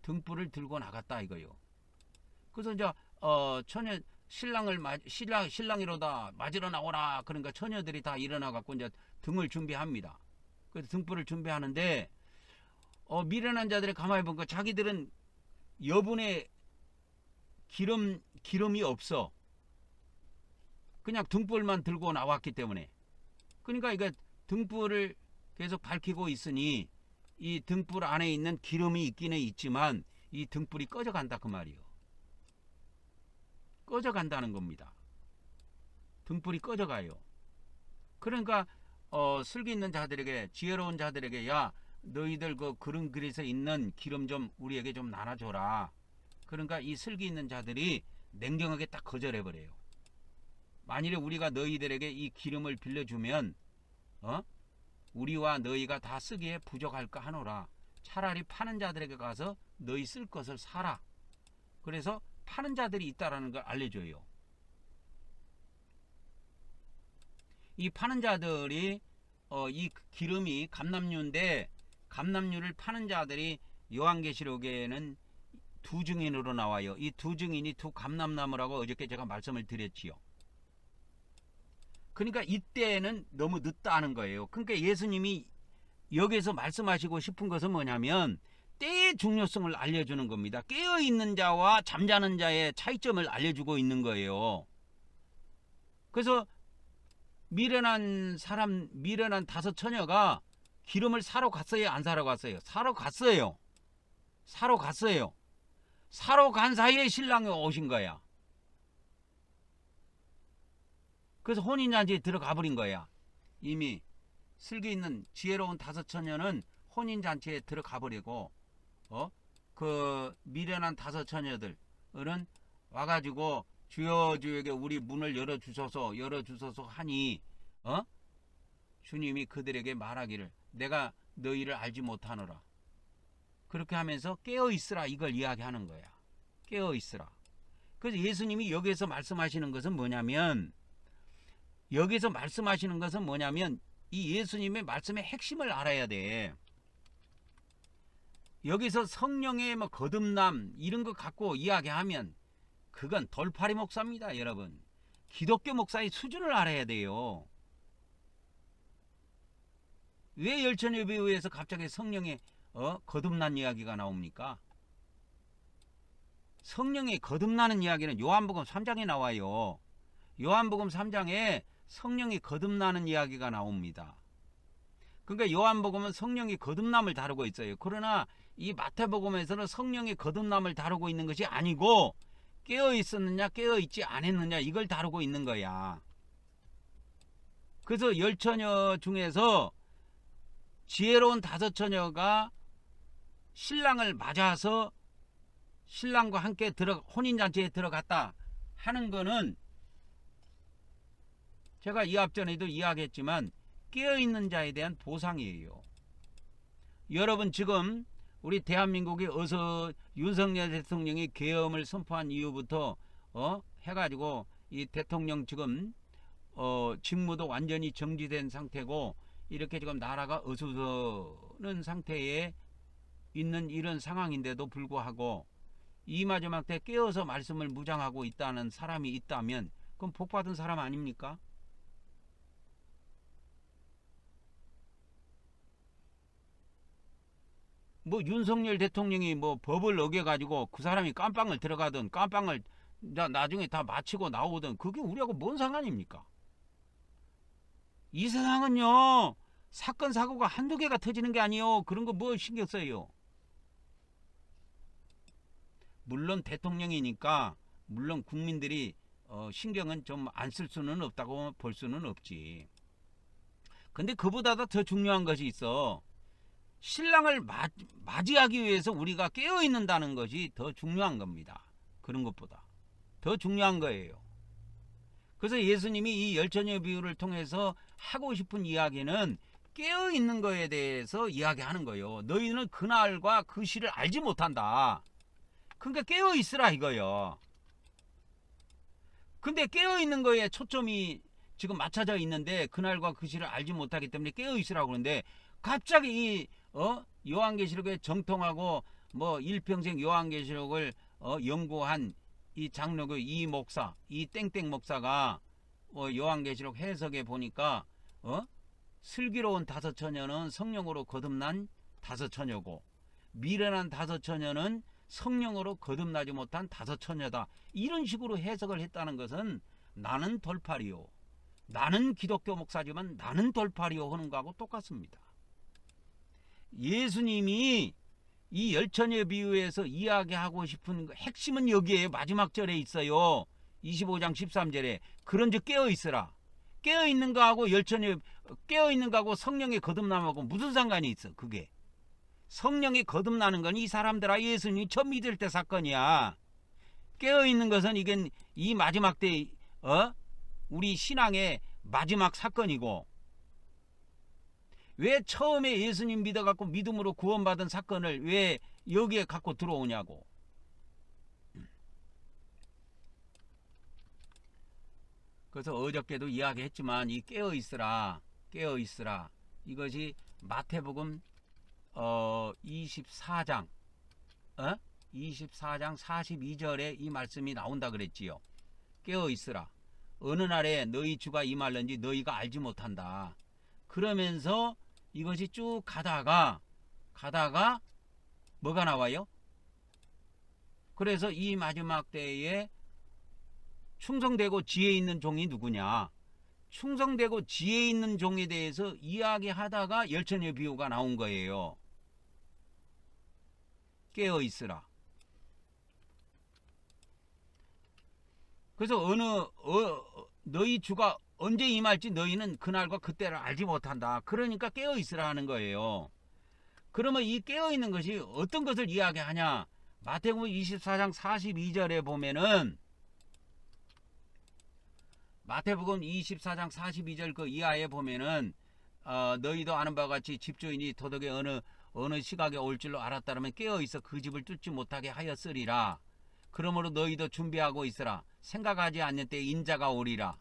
등불을 들고 나갔다 이거요. 그래서 이제 신랑이로다 맞으러 나오라. 그러니까 처녀들이 다 일어나 갖고 이제 등을 준비합니다. 그래서 등불을 준비하는데 미련한 자들이 가만히 보니까 자기들은 여분의 기름이 없어. 그냥 등불만 들고 나왔기 때문에. 그러니까 이거 등불을 계속 밝히고 있으니 이 등불 안에 있는 기름이 있기는 있지만 이 등불이 꺼져간다 그 말이요. 꺼져간다는 겁니다. 등불이 꺼져가요. 그러니까 슬기 있는 자들에게, 지혜로운 자들에게, 야 너희들 그 그릇 그릇에 있는 기름 좀 우리에게 좀 나눠줘라. 그러니까 이 슬기 있는 자들이 냉정하게 딱 거절해버려요. 만일에 우리가 너희들에게 이 기름을 빌려주면 우리와 너희가 다 쓰기에 부족할까 하노라. 차라리 파는 자들에게 가서 너희 쓸 것을 사라. 그래서 파는 자들이 있다라는 걸 알려줘요. 이 파는 자들이 이 기름이 감람류인데, 감람류를 파는 자들이 요한계시록에는 두 증인으로 나와요. 이 두 증인이 두 감람나무라고 어저께 제가 말씀을 드렸지요. 그러니까 이때는 너무 늦다는 거예요. 그러니까 예수님이 여기서 말씀하시고 싶은 것은 뭐냐면 때의 중요성을 알려주는 겁니다. 깨어있는 자와 잠자는 자의 차이점을 알려주고 있는 거예요. 그래서 미련한 다섯 처녀가 기름을 사러 갔어요? 안 사러 갔어요? 사러 갔어요. 사러 갔어요. 사러 간 사이에 신랑이 오신 거야. 그래서 혼인잔치에 들어가 버린 거야. 이미 슬기 있는 지혜로운 다섯 처녀는 혼인잔치에 들어가 버리고 그 미련한 다섯 처녀들은 와가지고 주여 주에게 우리 문을 열어주소서 하니 주님이 그들에게 말하기를 내가 너희를 알지 못하노라. 그렇게 하면서 깨어있으라 이걸 이야기하는 거야. 깨어있으라. 그래서 예수님이 여기에서 말씀하시는 것은 뭐냐면 이 예수님의 말씀의 핵심을 알아야 돼. 여기서 성령의 뭐 거듭남 이런 거 갖고 이야기하면 그건 돌팔이 목사입니다, 여러분. 기독교 목사의 수준을 알아야 돼요. 왜 열처녀 비유에서 갑자기 성령의 거듭난 이야기가 나옵니까? 성령의 거듭나는 이야기는 요한복음 3장에 나와요. 요한복음 3장에 성령이 거듭나는 이야기가 나옵니다. 그러니까 요한복음은 성령의 거듭남을 다루고 있어요. 그러나 이 마태복음에서는 성령의 거듭남을 다루고 있는 것이 아니고 깨어 있었느냐 깨어 있지 않았느냐 이걸 다루고 있는 거야. 그래서 열 처녀 중에서 지혜로운 다섯 처녀가 신랑을 맞아서 신랑과 함께 혼인잔치에 들어갔다 하는 거는 제가 이 앞전에도 이야기했지만 깨어있는 자에 대한 보상이에요. 여러분 지금 우리 대한민국이 어서 윤석열 대통령이 계엄을 선포한 이후부터 해가지고 이 대통령 지금 직무도 완전히 정지된 상태고 이렇게 지금 나라가 어수선한 상태에 있는 이런 상황인데도 불구하고 이 마지막 때 깨어서 말씀을 무장하고 있다는 사람이 있다면 그럼 복받은 사람 아닙니까? 뭐 윤석열 대통령이 뭐 법을 어겨가지고 그 사람이 깜빵을 들어가든 깜빵을 나중에 다 마치고 나오든 그게 우리하고 뭔 상관입니까? 이 세상은요 사건 사고가 한두 개가 터지는 게 아니에요. 그런 거 뭐 신경 써요. 물론 대통령이니까 물론 국민들이 신경은 좀 안 쓸 수는 없다고 볼 수는 없지. 근데 그보다도 더 중요한 것이 있어. 신랑을 맞이하기 위해서 우리가 깨어 있는다는 것이 더 중요한 겁니다. 그런 것보다 더 중요한 거예요. 그래서 예수님이 이 열처녀 비유를 통해서 하고 싶은 이야기는 깨어 있는 거에 대해서 이야기하는 거예요. 너희는 그날과 그 시를 알지 못한다. 그러니까 깨어 있으라 이거요. 근데 깨어 있는 거에 초점이 지금 맞춰져 있는데 그날과 그 시를 알지 못하기 때문에 깨어 있으라고 그러는데 갑자기 이 요한계시록에 정통하고 뭐 일평생 요한계시록을 연구한 이 장로교 이 목사 이 땡땡 목사가 요한계시록 해석에 보니까 슬기로운 다섯 처녀는 성령으로 거듭난 다섯 처녀고 미련한 다섯 처녀는 성령으로 거듭나지 못한 다섯 처녀다. 이런 식으로 해석을 했다는 것은 나는 돌팔이요. 나는 기독교 목사지만 나는 돌팔이요 하는 거하고 똑같습니다. 예수님이 이 열처녀 비유에서 이야기하고 싶은 핵심은 여기에 마지막 절에 있어요. 25장 13절에 그런즉 깨어있으라. 깨어있는 거하고 열처녀 깨어있는 거하고 성령의 거듭남하고 무슨 상관이 있어. 그게 성령이 거듭나는 건 이 사람들아 예수님이 처음 믿을 때 사건이야. 깨어있는 것은 이게 이 마지막 때 우리 신앙의 마지막 사건이고 왜 처음에 예수님 믿어갖고 믿음으로 구원받은 사건을 왜 여기에 갖고 들어오냐고. 그래서 어저께도 이야기했지만 이 깨어있으라 깨어있으라 이것이 마태복음 24장 24장 42절에 이 말씀이 나온다 그랬지요. 깨어있으라 어느 날에 너희 주가 임할는지 너희가 알지 못한다. 그러면서 이것이 쭉 가다가 뭐가 나와요? 그래서 이 마지막 때에 충성되고 지혜 있는 종이 누구냐? 충성되고 지혜 있는 종에 대해서 이야기하다가 열처녀 비유가 나온 거예요. 깨어 있으라. 그래서 너희 주가 언제 임할지 너희는 그날과 그때를 알지 못한다. 그러니까 깨어 있으라 하는 거예요. 그러면 이 깨어 있는 것이 어떤 것을 이야기하냐? 마태복음 24장 42절에 보면은 마태복음 24장 42절 그 이하에 보면은 너희도 아는 바와 같이 집주인이 도덕의 어느 시각에 올 줄로 알았다면 깨어 있어 그 집을 뚫지 못하게 하였으리라. 그러므로 너희도 준비하고 있으라. 생각하지 않는 때 인자가 오리라.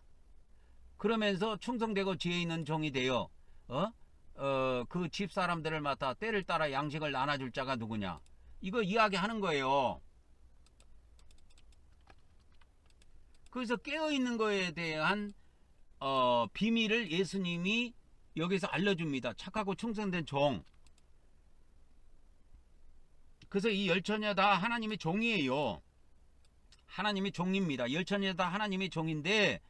그러면서 충성되고 지혜 있는 종이 되어 그 집 사람들을 맡아 때를 따라 양식을 나눠줄 자가 누구냐? 이거 이야기하는 거예요. 그래서 깨어있는 거에 대한 비밀을 예수님이 여기서 알려줍니다. 착하고 충성된 종. 그래서 이 열처녀 다 하나님의 종이에요. 하나님의 종입니다. 열처녀 다 하나님의 종인데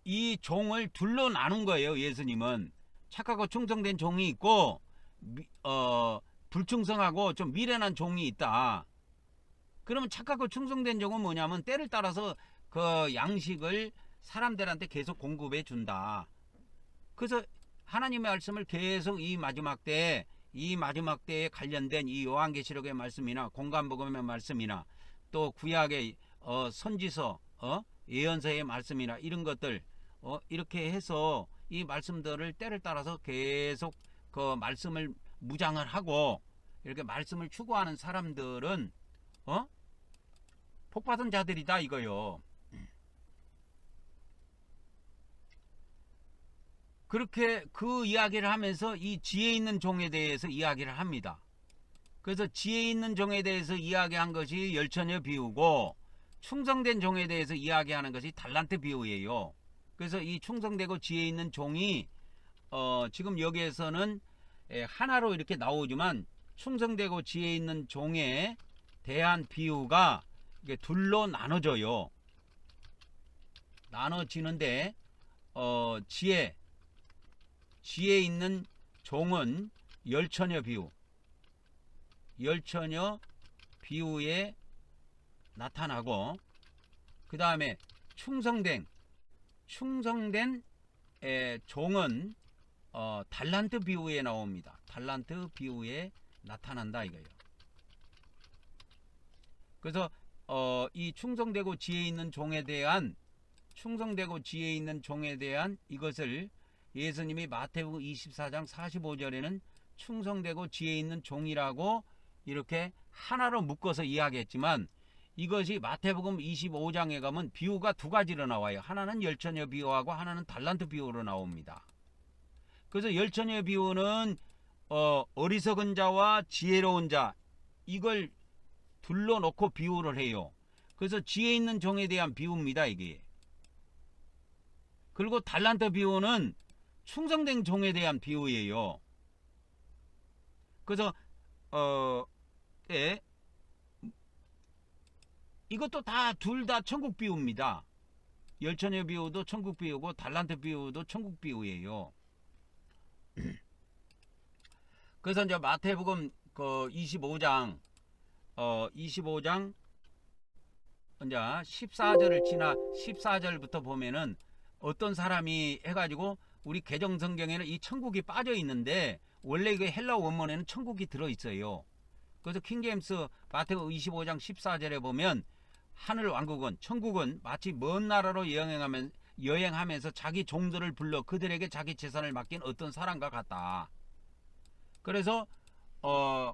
이 종을 둘로 나눈 거예요. 예수님은 착하고 충성된 종이 있고 불충성하고 좀 미련한 종이 있다. 그러면 착하고 충성된 종은 뭐냐면 때를 따라서 그 양식을 사람들한테 계속 공급해 준다. 그래서 하나님의 말씀을 계속 이 마지막 때에 관련된 이 요한계시록의 말씀이나 공간복음의 말씀이나 또 구약의 선지서 예언서의 말씀이나 이런 것들 이렇게 해서 이 말씀들을 때를 따라서 계속 그 말씀을 무장을 하고 이렇게 말씀을 추구하는 사람들은 복받은 자들이다 이거요. 그렇게 그 이야기를 하면서 이 지혜 있는 종에 대해서 이야기를 합니다. 그래서 지혜 있는 종에 대해서 이야기한 것이 열처녀 비유고 충성된 종에 대해서 이야기하는 것이 달란트 비유예요. 그래서 이 충성되고 지혜 있는 종이 지금 여기에서는 하나로 이렇게 나오지만 충성되고 지혜 있는 종에 대한 비유가 이게 둘로 나눠져요. 나눠지는데 지혜 있는 종은 열처녀 비유에 나타나고 그 다음에 충성된 종은 달란트 비유에 나옵니다. 달란트 비유에 나타난다 이거예요. 그래서 이 충성되고 지혜 있는 종에 대한 이것을 예수님이 마태복음 24장 45절에는 충성되고 지혜 있는 종이라고 이렇게 하나로 묶어서 이야기했지만 이것이 마태복음 25장에 가면 비유가 두 가지로 나와요. 하나는 열처녀 비유하고 하나는 달란트 비유로 나옵니다. 그래서 열처녀 비유는 어리석은 자와 지혜로운 자 이걸 둘러 놓고 비유를 해요. 그래서 지혜 있는 종에 대한 비유입니다. 이게. 그리고 달란트 비유는 충성된 종에 대한 비유예요. 그래서 이것도 둘 다 천국 비유입니다. 열처녀 비유도 천국 비유고 달란트 비유도 천국 비유예요. 그래서 이제 마태복음 25장 이제 14절부터 보면은 어떤 사람이 해가지고 우리 개정 성경에는 이 천국이 빠져 있는데 원래 이게 헬라 원문에는 천국이 들어 있어요. 그래서 킹제임스 마태복음 25장 14절에 보면 하늘 왕국은 천국은 마치 먼 나라로 여행하면서 자기 종들을 불러 그들에게 자기 재산을 맡긴 어떤 사람과 같다. 그래서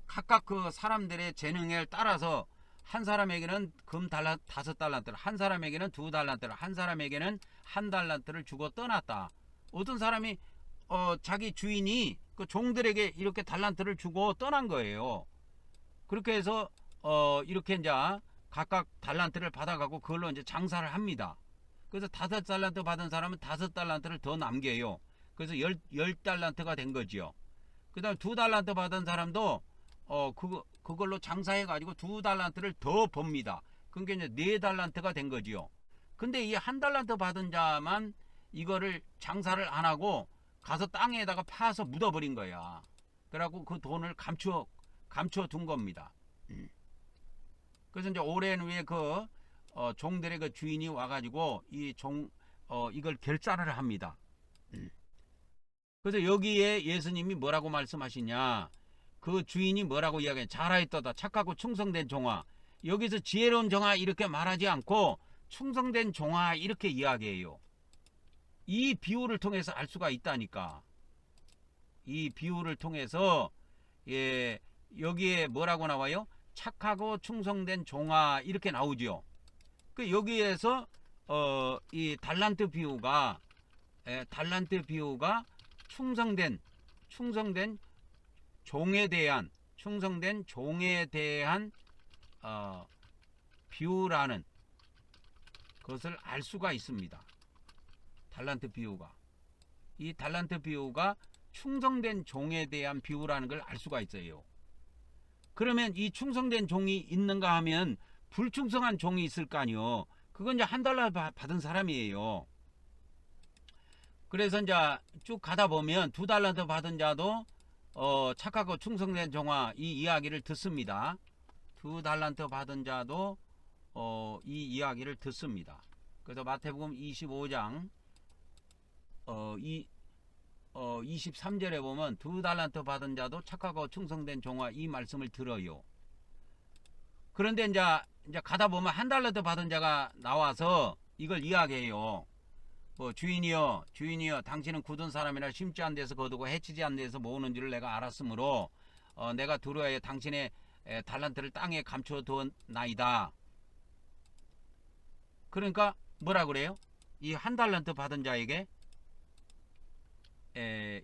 각각 그 사람들의 재능에 따라서 한 사람에게는 금 5달란트를, 한 사람에게는 2달란트를, 한 사람에게는 1달란트를 주고 떠났다. 어떤 사람이 자기 주인이 그 종들에게 이렇게 달란트를 주고 떠난 거예요. 그렇게 해서 이렇게 이제 각각 달란트를 받아가고 그걸로 이제 장사를 합니다. 그래서 5달란트 받은 사람은 5달란트를 더 남겨요. 그래서 10달란트가 된 거지요. 그 다음 2달란트 받은 사람도 그걸로 장사해 가지고 2달란트를 더 법니다. 그러니까 이제 4달란트가 된 거지요. 근데 이 1달란트 받은 자만 이거를 장사를 안 하고 가서 땅에다가 파서 묻어버린 거야. 그래갖고 그 돈을 감춰 둔 겁니다. 그래서 이제 오랜 후에 그 종들의 그 주인이 와가지고 이걸 결산을 합니다. 그래서 여기에 예수님이 뭐라고 말씀하시냐? 그 주인이 뭐라고 이야기해? 잘하였도다 착하고 충성된 종아. 여기서 지혜로운 종아 이렇게 말하지 않고 충성된 종아 이렇게 이야기해요. 이 비유를 통해서 알 수가 있다니까. 이 비유를 통해서 여기에 뭐라고 나와요? 착하고 충성된 종아 이렇게 나오죠. 그 여기에서 이 달란트 비유가 충성된 종에 대한 비유라는 것을 알 수가 있습니다. 달란트 비유가 이 달란트 비유가 충성된 종에 대한 비유라는 걸 알 수가 있어요. 그러면 이 충성된 종이 있는가 하면 불충성한 종이 있을 거 아니요. 그건 이제 한 달러 받은 사람이에요. 그래서 이제 쭉 가다 보면 2달란트 받은 자도 착하고 충성된 종아 이 이야기를 듣습니다. 2달란트 받은 자도 이 이야기를 듣습니다. 그래서 마태복음 25장 23절에 보면 2달란트 받은 자도 착하고 충성된 종아 이 말씀을 들어요. 그런데 이제 가다 보면 1달란트 받은 자가 나와서 이걸 이야기해요. 주인이여 당신은 굳은 사람이라 심지 않은 데서 거두고 해치지 않은 데서 모으는 줄을 내가 알았으므로 내가 두려워해 당신의 달란트를 땅에 감춰두었나이다. 그러니까 뭐라 그래요? 이 1달란트 받은 자에게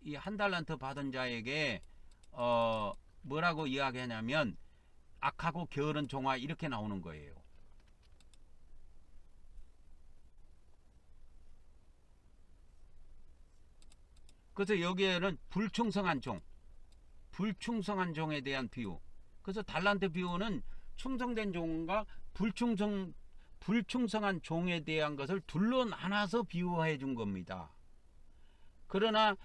이 1달란트 받은 자에게 뭐라고 이야기하냐면 악하고 게으른 종아 이렇게 나오는 거예요. 그래서 여기에는 불충성한 종에 대한 비유. 그래서 달란트 비유는 충성된 종과 불충성한 종에 대한 것을 둘러 나눠서 비유해 준 겁니다. 그러나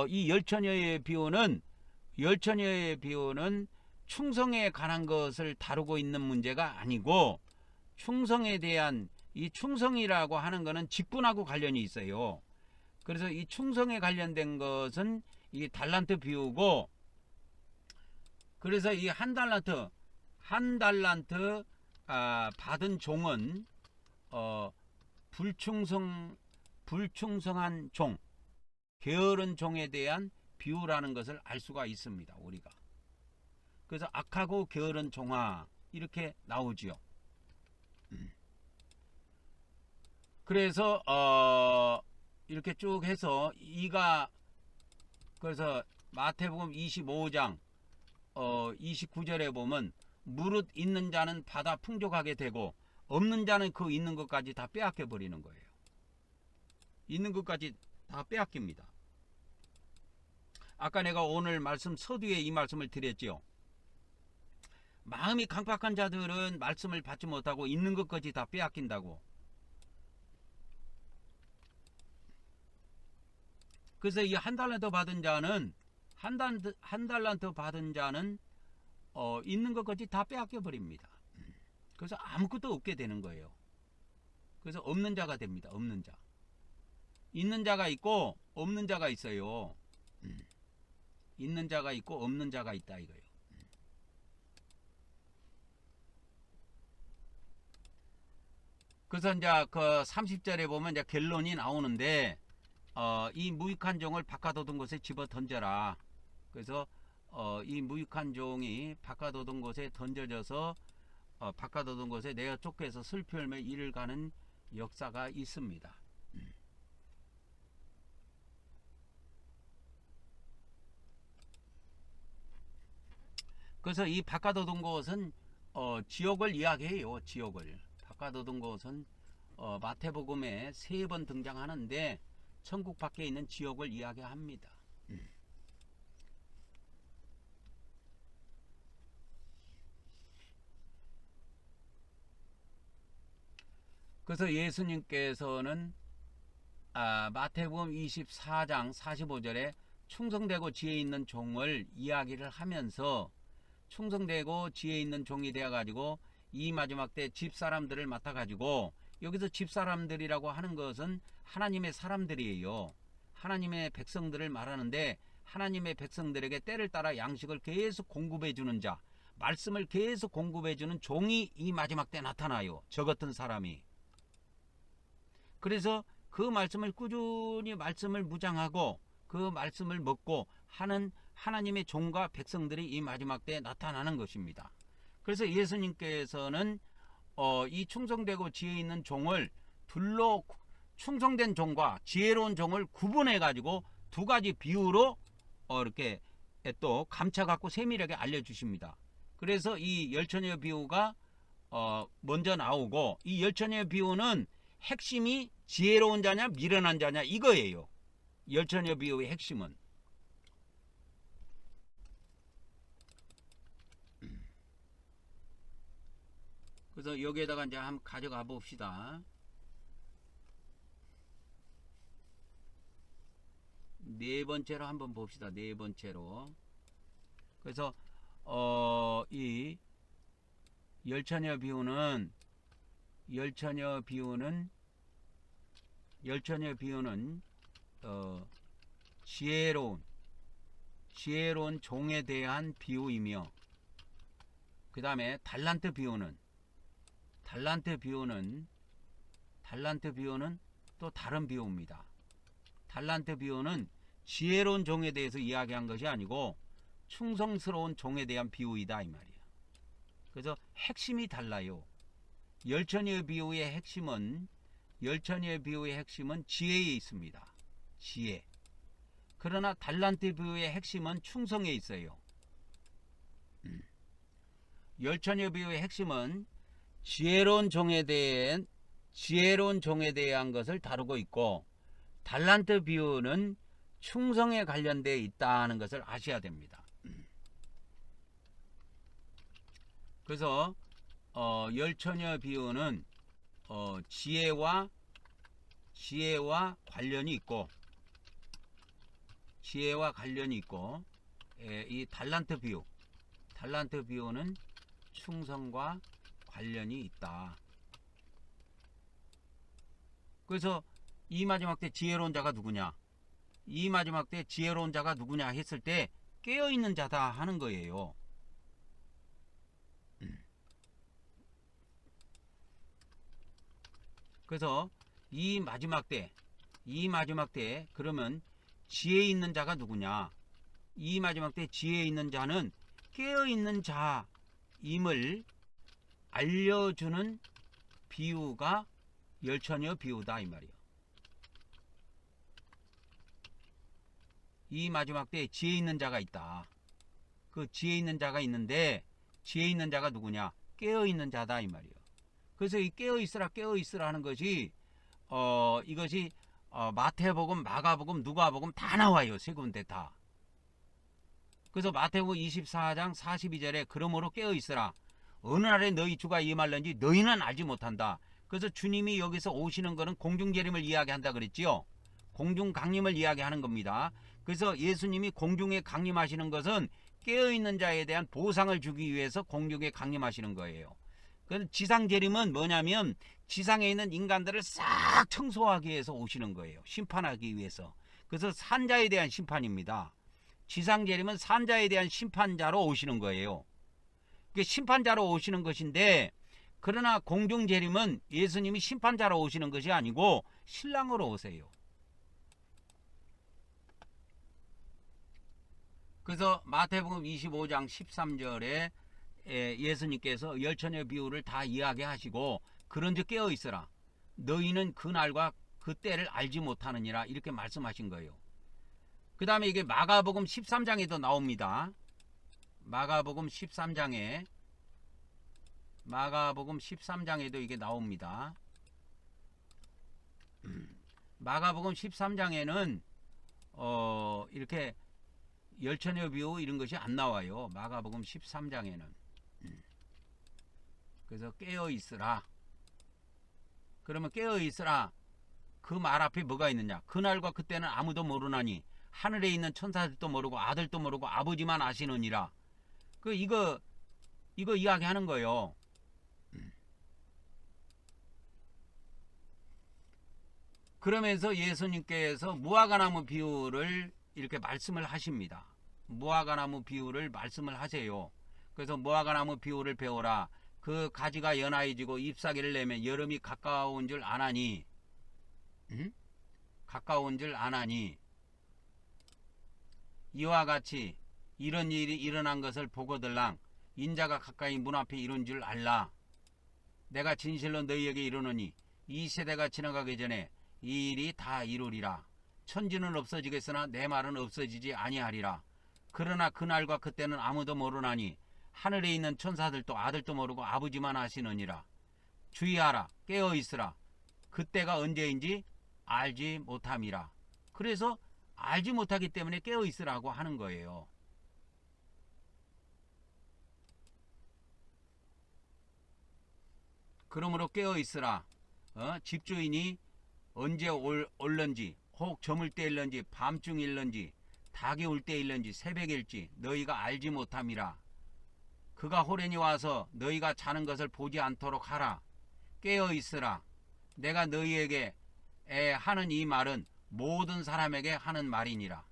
이 열처녀의 비유는 충성에 관한 것을 다루고 있는 문제가 아니고 충성에 대한 이 충성이라고 하는 것은 직분하고 관련이 있어요. 그래서 이 충성에 관련된 것은 이 달란트 비유고, 그래서 이 1달란트 받은 종은 불충성한 종, 게으른 종에 대한 비유라는 것을 알 수가 있습니다. 우리가. 그래서 악하고 게으른 종아 이렇게 나오지요. 그래서 이렇게 쭉 해서 그래서 마태복음 25장 29절에 보면 무릇 있는 자는 받아 풍족하게 되고 없는 자는 그 있는 것까지 다 빼앗겨 버리는 거예요. 있는 것까지 다 빼앗깁니다. 아까 내가 오늘 말씀 서두에 이 말씀을 드렸죠. 마음이 강팍한 자들은 말씀을 받지 못하고 있는 것까지 다 빼앗긴다고. 그래서 이 1달란트 받은 자는 한 달란트 받은 자는 있는 것까지 다 빼앗겨 버립니다. 그래서 아무것도 없게 되는 거예요. 그래서 없는 자가 됩니다. 없는 자. 있는 자가 있고 없는 자가 있어요. 있는 자가 있고 없는 자가 있다 이거예요. 그래서 이제 그 30절에 보면 이제 결론이 나오는데 이 무익한 종을 바꿔두던 곳에 집어 던져라. 그래서 이 무익한 종이 바꿔두던 곳에 던져져서 바꿔두던 곳에 내가 쫓겨서 슬피 열매 이를 가는 역사가 있습니다. 그래서 이 바꿔두던 곳은 지옥을 이야기해요. 지옥을. 바꿔두던 곳은 마태복음에 3번 등장하는데 천국 밖에 있는 지옥을 이야기합니다. 그래서 예수님께서는 마태복음 24장 45절에 충성되고 지혜 있는 종을 이야기를 하면서 충성되고 지혜 있는 종이 되어 가지고 이 마지막 때 집사람들을 맡아 가지고, 여기서 집사람들이라고 하는 것은 하나님의 사람들이에요. 하나님의 백성들을 말하는데, 하나님의 백성들에게 때를 따라 양식을 계속 공급해 주는 자, 말씀을 계속 공급해 주는 종이 이 마지막 때 나타나요. 저 같은 사람이. 그래서 그 말씀을 꾸준히 말씀을 묵상하고 그 말씀을 먹고 하는 하나님의 종과 백성들이 이 마지막 때에 나타나는 것입니다. 그래서 예수님께서는 이 충성되고 지혜 있는 종을 둘로, 충성된 종과 지혜로운 종을 구분해 가지고 두 가지 비유로 이렇게 또 감춰 갖고 세밀하게 알려주십니다. 그래서 이 열처녀 비유가 먼저 나오고, 이 열처녀 비유는 핵심이 지혜로운 자냐 미련한 자냐 이거예요. 열처녀 비유의 핵심은. 그래서 여기에다가 이제 한번 가져가 봅시다. 네 번째로 한번 봅시다. 네 번째로. 그래서 이 열처녀 비유는 지혜로운 종에 대한 비유이며, 그 다음에 달란트 비유는 또 다른 비유입니다. 달란트 비유는 지혜로운 종에 대해서 이야기한 것이 아니고 충성스러운 종에 대한 비유이다 이 말이에요. 그래서 핵심이 달라요. 열처녀 비유의 핵심은 지혜에 있습니다. 지혜. 그러나 달란트 비유의 핵심은 충성에 있어요. 열처녀 비유의 핵심은 지혜로운 종에 대한 것을 다루고 있고, 달란트 비유는 충성에 관련되어 있다는 것을 아셔야 됩니다. 그래서 열처녀 비유는 지혜와 관련이 있고, 이 달란트 비유는 충성과 관련이 있다. 그래서 이 마지막 때 지혜로운 자가 누구냐? 이 마지막 때 지혜로운 자가 누구냐 했을 때 깨어있는 자다 하는 거예요. 그래서 이 마지막 때 그러면 지혜 있는 자가 누구냐? 이 마지막 때 지혜 있는 자는 깨어있는 자임을 알려주는 비유가 열처녀 비유다 이 말이에요. 이 마지막 때 지혜 있는 자가 있다. 그 지혜 있는 자가 있는데, 지혜 있는 자가 누구냐? 깨어있는 자다 이 말이에요. 그래서 이 깨어있으라 하는 것이 이것이 마태복음, 마가복음, 누가복음 다 나와요. 세 군데 다. 그래서 마태복음 24장 42절에 그러므로 깨어있으라. 어느 날에 너희 주가 임할는지 너희는 알지 못한다. 그래서 주님이 여기서 오시는 것은 공중재림을 이야기한다 그랬지요. 공중 강림을 이야기하는 겁니다. 그래서 예수님이 공중에 강림하시는 것은 깨어있는 자에 대한 보상을 주기 위해서 공중에 강림하시는 거예요. 그래서 지상재림은 뭐냐면 지상에 있는 인간들을 싹 청소하기 위해서 오시는 거예요. 심판하기 위해서. 그래서 산자에 대한 심판입니다. 지상재림은 산자에 대한 심판자로 오시는 거예요. 심판자로 오시는 것인데, 그러나 공중재림은 예수님이 심판자로 오시는 것이 아니고 신랑으로 오세요. 그래서 마태복음 25장 13절에 예수님께서 열처녀 비유를 다 이야기하시고, 그런즉 깨어 있으라. 너희는 그 날과 그 때를 알지 못하느니라 이렇게 말씀하신 거예요. 그 다음에 이게 마가복음 13장에도 나옵니다. 마가복음 13장에도 이게 나옵니다. 마가복음 13장에는 이렇게 열처녀 비유 이런 것이 안 나와요. 마가복음 13장에는. 그래서 깨어 있으라. 그러면 깨어 있으라. 그 말 앞에 뭐가 있느냐? 그날과 그때는 아무도 모르나니 하늘에 있는 천사들도 모르고 아들도 모르고 아버지만 아시느니라. 이거 이야기하는 거예요. 그러면서 예수님께서 무화과나무 비유를 이렇게 말씀을 하십니다. 무화과나무 비유를 말씀을 하세요. 그래서 무화과나무 비유를 배워라. 그 가지가 연하여지고 잎사귀를 내면 여름이 가까운 줄 아나니, 가까운 줄 아나니, 이와 같이 이런 일이 일어난 것을 보거들랑 인자가 가까이 문 앞에 이른 줄 알라. 내가 진실로 너희에게 이르노니 이 세대가 지나가기 전에 이 일이 다 이루리라. 천지는 없어지겠으나 내 말은 없어지지 아니하리라. 그러나 그날과 그때는 아무도 모르나니 하늘에 있는 천사들도 아들도 모르고 아버지만 아시느니라. 주의하라, 깨어있으라. 그때가 언제인지 알지 못함이라. 그래서 알지 못하기 때문에 깨어있으라고 하는 거예요. 그러므로 깨어있으라. 집주인이 언제 올런지, 혹 저물 때일런지, 밤중일런지, 닭이 울 때일런지, 새벽일지 너희가 알지 못함이라. 그가 호련히 와서 너희가 자는 것을 보지 않도록 하라. 깨어있으라. 내가 너희에게 하는 이 말은 모든 사람에게 하는 말이니라.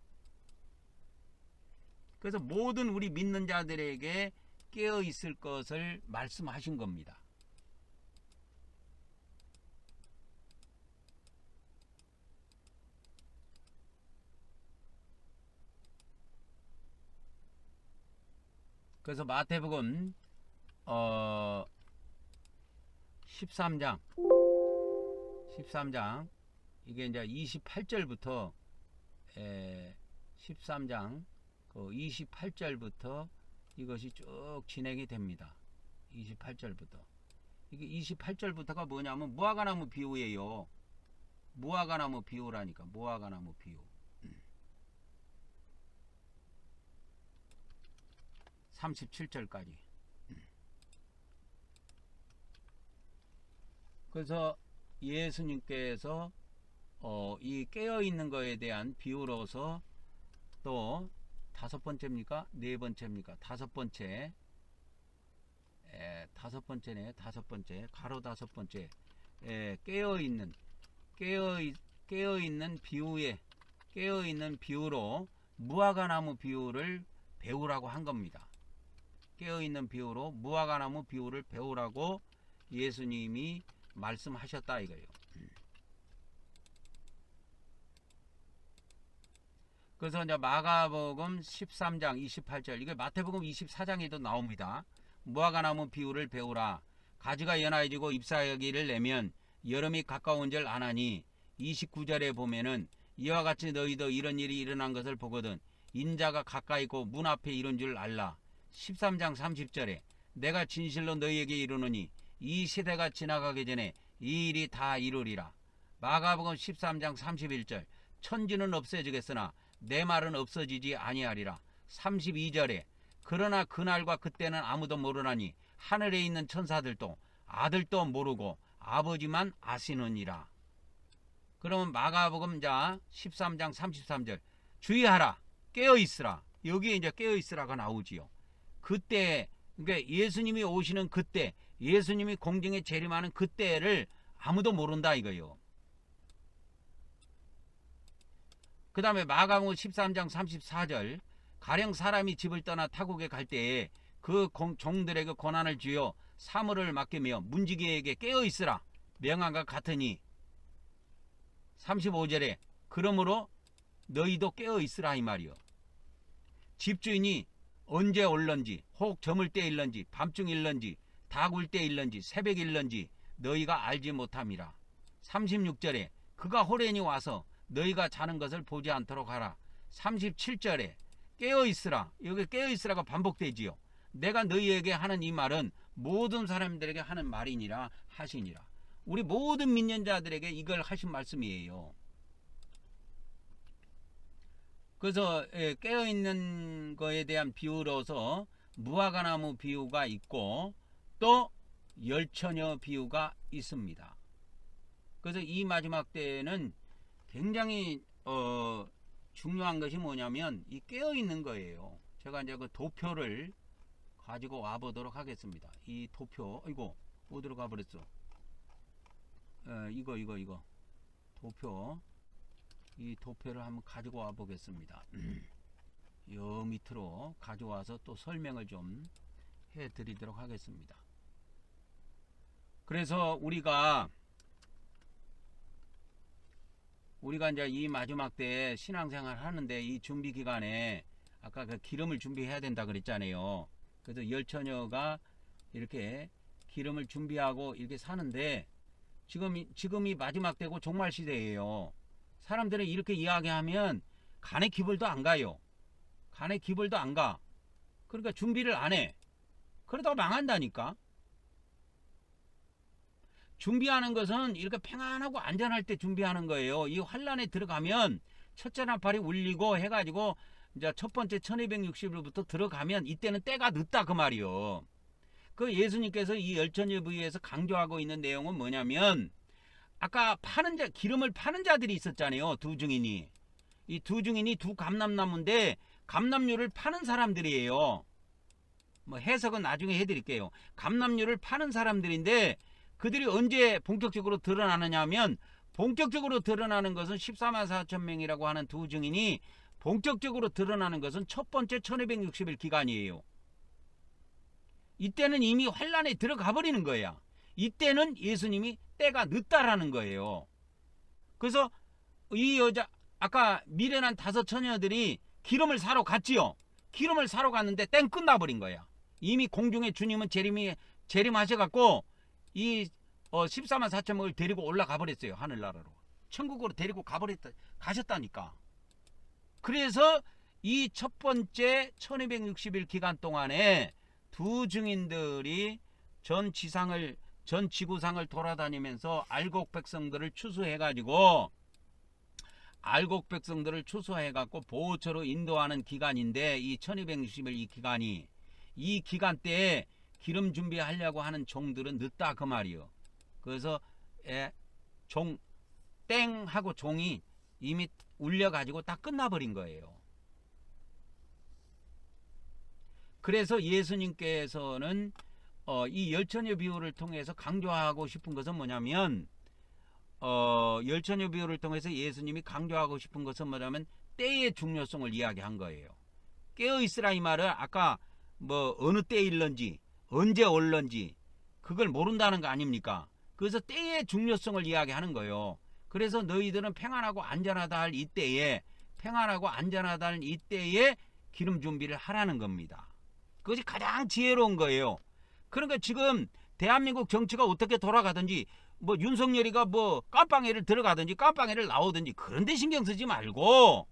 그래서 모든 우리 믿는 자들에게 깨어있을 것을 말씀하신 겁니다. 그래서 마태복음 13장 이게 이제 28절부터 13장 28절부터 이것이 쭉 진행이 됩니다. 28절부터 이게 28절부터가 뭐냐면 무화과나무 비유예요. 무화과나무 비유라니까. 무화과나무 비유. 37절까지. 그래서 예수님께서 이 깨어있는 거에 대한 비유로서 또 다섯 번째입니까? 네 번째입니까? 다섯 번째. 다섯 번째네. 다섯 번째. 가로 다섯 번째. 깨어있는 비유로 무화과나무 비유를 배우라고 한 겁니다. 깨어있는 비유로 무화과나무 비유를 배우라고 예수님이 말씀하셨다 이거예요. 그래서 이제 마가복음 13장 28절, 이게 마태복음 24장에도 나옵니다. 무화과나무 비유를 배우라. 가지가 연하여지고 잎사귀를 내면 여름이 가까운 줄 아나니. 29절에 보면은 이와 같이 너희도 이런 일이 일어난 것을 보거든 인자가 가까이 있고 문 앞에 이른 줄 알라. 13장 30절에 내가 진실로 너희에게 이르노니 이 세대가 지나가기 전에 이 일이 다 이루리라. 마가복음 13장 31절 천지는 없어지겠으나 내 말은 없어지지 아니하리라. 32절에 그러나 그날과 그때는 아무도 모르나니 하늘에 있는 천사들도 아들도 모르고 아버지만 아시느니라. 그러면 마가복음 13장 33절 주의하라, 깨어있으라. 여기에 이제 깨어있으라가 나오지요. 그때, 그러니까 예수님이 오시는 그때, 예수님이 공중에 재림하는 그때를 아무도 모른다 이거예요. 그 다음에 마가복음 13장 34절 가령 사람이 집을 떠나 타국에 갈 때에 그 종들에게 권한을 주어 사물을 맡기며 문지기에게 깨어있으라 명한과 같으니. 35절에 그러므로 너희도 깨어있으라 이 말이요. 집주인이 언제 올런지, 혹 저물 때일런지, 밤중일런지, 닭 울 때일런지, 새벽일런지 너희가 알지 못함이라. 36절에 그가 호련히 와서 너희가 자는 것을 보지 않도록 하라. 37절에 깨어있으라. 여기 깨어있으라가 반복되지요. 내가 너희에게 하는 이 말은 모든 사람들에게 하는 말이니라 하시니라. 우리 모든 믿는 자들에게 이걸 하신 말씀이에요. 그래서 깨어있는 거에 대한 비유로서 무화과나무 비유가 있고 또 열처녀 비유가 있습니다. 그래서 이 마지막 때는 굉장히 중요한 것이 뭐냐면 이 깨어 있는 거예요. 제가 이제 그 도표를 가지고 와 보도록 하겠습니다. 이 도표, 이거 어디로 가버렸어? 이거 도표, 이 도표를 한번 가지고 와 보겠습니다. 요 밑으로 가져와서 또 설명을 좀 해 드리도록 하겠습니다. 그래서 우리가 이제 이 마지막 때 신앙생활 하는데 이 준비 기간에 아까 그 기름을 준비해야 된다 그랬잖아요. 그래서 열처녀가 이렇게 기름을 준비하고 이렇게 사는데 지금이 마지막 때고 종말 시대예요. 사람들은 이렇게 이야기하면 간에 기벌도 안 가요. 간에 기벌도 안 가. 그러니까 준비를 안 해. 그러다가 망한다니까. 준비하는 것은 이렇게 평안하고 안전할 때 준비하는 거예요. 이 환란에 들어가면 첫째 나팔이 울리고 해가지고 이제 첫 번째 1260일부터 들어가면 이때는 때가 늦다 그 말이요. 그 예수님께서 이 열처녀 부위에서 강조하고 있는 내용은 뭐냐면 아까 기름을 파는 자들이 있었잖아요. 두 증인이. 이 두 증인이 두 감람나무인데 감람류를 파는 사람들이에요. 뭐 해석은 나중에 해드릴게요. 감람류를 파는 사람들인데 그들이 언제 본격적으로 드러나느냐 하면 본격적으로 드러나는 것은 14만 4천 명이라고 하는 두 증인이 본격적으로 드러나는 것은 첫 번째 1260일 기간이에요. 이때는 이미 환란에 들어가 버리는 거야. 이때는 예수님이 때가 늦다라는 거예요. 그래서 이 여자 아까 미련한 5 처녀들이 기름을 사러 갔지요. 기름을 사러 갔는데 땡 끝나버린 거야. 이미 공중에 주님은 재림하셔갖고 이 14만 4천 명을 데리고 올라가 버렸어요. 하늘나라로. 천국으로 데리고 가셨다니까. 그래서 이 첫 번째 1260일 기간 동안에 두 증인들이 전 지구상을 돌아다니면서 알곡 백성들을 추수해가지고 보호처로 인도하는 기간인데 이 1260일 이 기간 때에 기름 준비하려고 하는 종들은 늦다 그 말이요. 그래서 땡 하고 종이 이미 울려가지고 다 끝나버린 거예요. 그래서 예수님께서는 이 열처녀 비유를 통해서 강조하고 싶은 것은 뭐냐면 열처녀 비유를 통해서 예수님이 강조하고 싶은 것은 뭐냐면 때의 중요성을 이야기한 거예요. 깨어있으라 이 말은 아까 뭐 어느 때에 일런지 언제 올런지 그걸 모른다는 거 아닙니까? 그래서 때의 중요성을 이야기하는 거예요. 그래서 너희들은 평안하고 안전하다 할 이때에 기름 준비를 하라는 겁니다. 그것이 가장 지혜로운 거예요. 그러니까 지금 대한민국 정치가 어떻게 돌아가든지 뭐 윤석열이가 뭐 깜빵에를 들어가든지 깜빵에를 나오든지 그런 데 신경 쓰지 말고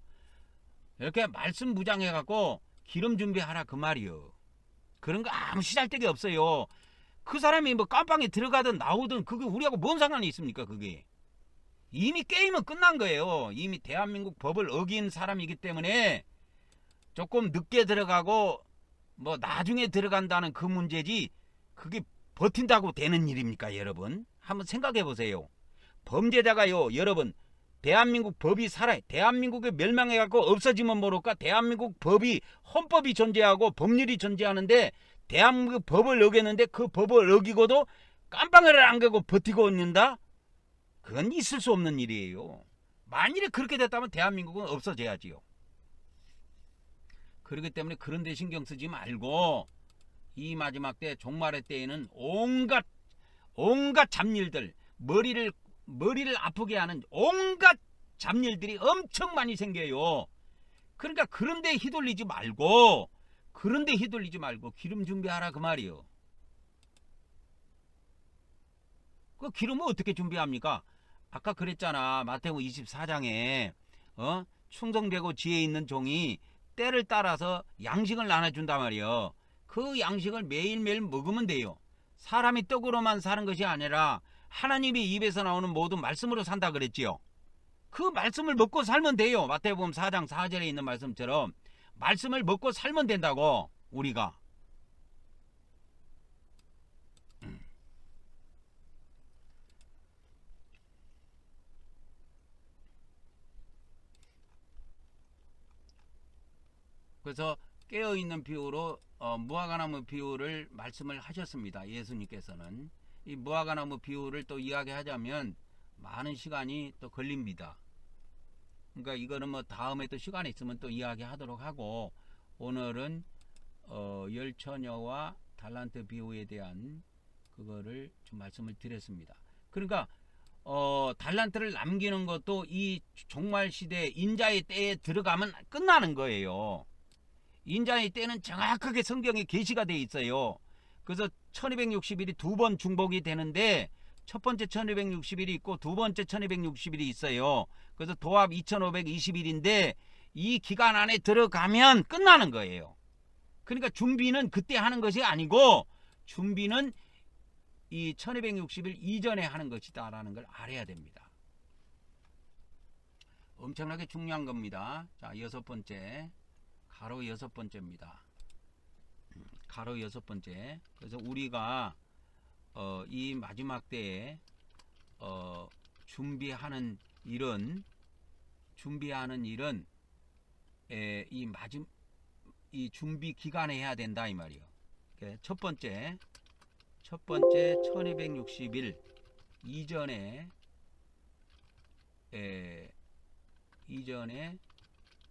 이렇게 말씀 무장해갖고 기름 준비하라 그 말이요. 그런 거 아무 시잘데기 없어요. 그 사람이 뭐 깜빵에 들어가든 나오든 그게 우리하고 뭔 상관이 있습니까? 그게 이미 게임은 끝난 거예요. 이미 대한민국 법을 어긴 사람이기 때문에 조금 늦게 들어가고 뭐 나중에 들어간다는 그 문제지 그게 버틴다고 되는 일입니까? 여러분 한번 생각해 보세요. 범죄자가요 여러분 대한민국 법이 살아요. 대한민국에 멸망해갖고 없어지면 모를까? 대한민국 법이 헌법이 존재하고 법률이 존재하는데 대한민국 법을 어겼는데 그 법을 어기고도 깜빵을 안 가고 버티고 있는다? 그건 있을 수 없는 일이에요. 만일에 그렇게 됐다면 대한민국은 없어져야지요. 그렇기 때문에 그런 데 신경 쓰지 말고 이 마지막 때 종말의 때에는 온갖 잡일들 머리를 아프게 하는 온갖 잡일들이 엄청 많이 생겨요. 그러니까 그런 데 휘둘리지 말고 기름 준비하라 그 말이요. 그 기름은 어떻게 준비합니까? 아까 그랬잖아. 마태복음 24장에 충성되고 지혜 있는 종이 때를 따라서 양식을 나눠준단 말이에요. 그 양식을 매일매일 먹으면 돼요. 사람이 떡으로만 사는 것이 아니라 하나님의 입에서 나오는 모든 말씀으로 산다 그랬지요. 그 말씀을 먹고 살면 돼요. 마태복음 4장 4절에 있는 말씀처럼 말씀을 먹고 살면 된다고 우리가. 그래서 깨어있는 비유로 무화과나무 비유를 말씀을 하셨습니다. 예수님께서는 이 무화과나무 비유를 또 이야기하자면 많은 시간이 또 걸립니다. 그러니까 이거는 뭐 다음에 또 시간이 있으면 또 이야기하도록 하고, 오늘은 열처녀와 달란트 비유에 대한 그거를 좀 말씀을 드렸습니다. 그러니까 달란트를 남기는 것도 이 종말 시대 인자의 때에 들어가면 끝나는 거예요. 인자의 때는 정확하게 성경에 계시가 돼 있어요. 그래서 1260일이 두 번 중복이 되는데 첫 번째 1260일이 있고 두 번째 1260일이 있어요. 그래서 도합 2520일인데 이 기간 안에 들어가면 끝나는 거예요. 그러니까 준비는 그때 하는 것이 아니고 준비는 이 1260일 이전에 하는 것이다 라는 걸 알아야 됩니다. 엄청나게 중요한 겁니다. 자, 여섯 번째, 가로 여섯 번째입니다. 가로 여섯 번째. 그래서 우리가 이 마지막 때에 준비하는 일은 이 준비 기간에 해야 된다 이 말이요. 첫 번째 1260일 이전에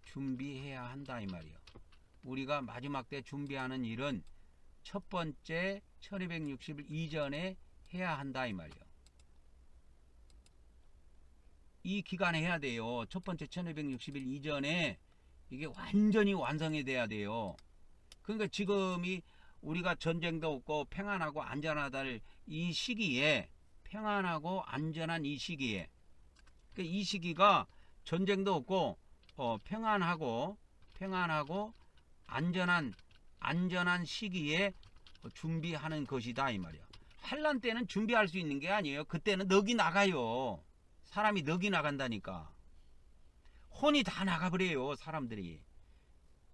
준비해야 한다 이 말이요. 우리가 마지막 때 준비하는 일은 첫 번째 1260일 이전에 해야 한다 이 말이요. 이 기간에 해야 돼요. 첫 번째 1260일 이전에 이게 완전히 완성이 돼야 돼요. 그러니까 지금이 우리가 전쟁도 없고 평안하고 안전하다를 이 시기에, 평안하고 안전한 이 시기에, 그러니까 이 시기가 전쟁도 없고 평안하고 안전한 시기에 준비하는 것이다 이 말이야. 환란 때는 준비할 수 있는 게 아니에요. 그때는 넋이 나가요. 사람이 넋이 나간다니까. 혼이 다 나가버려요. 사람들이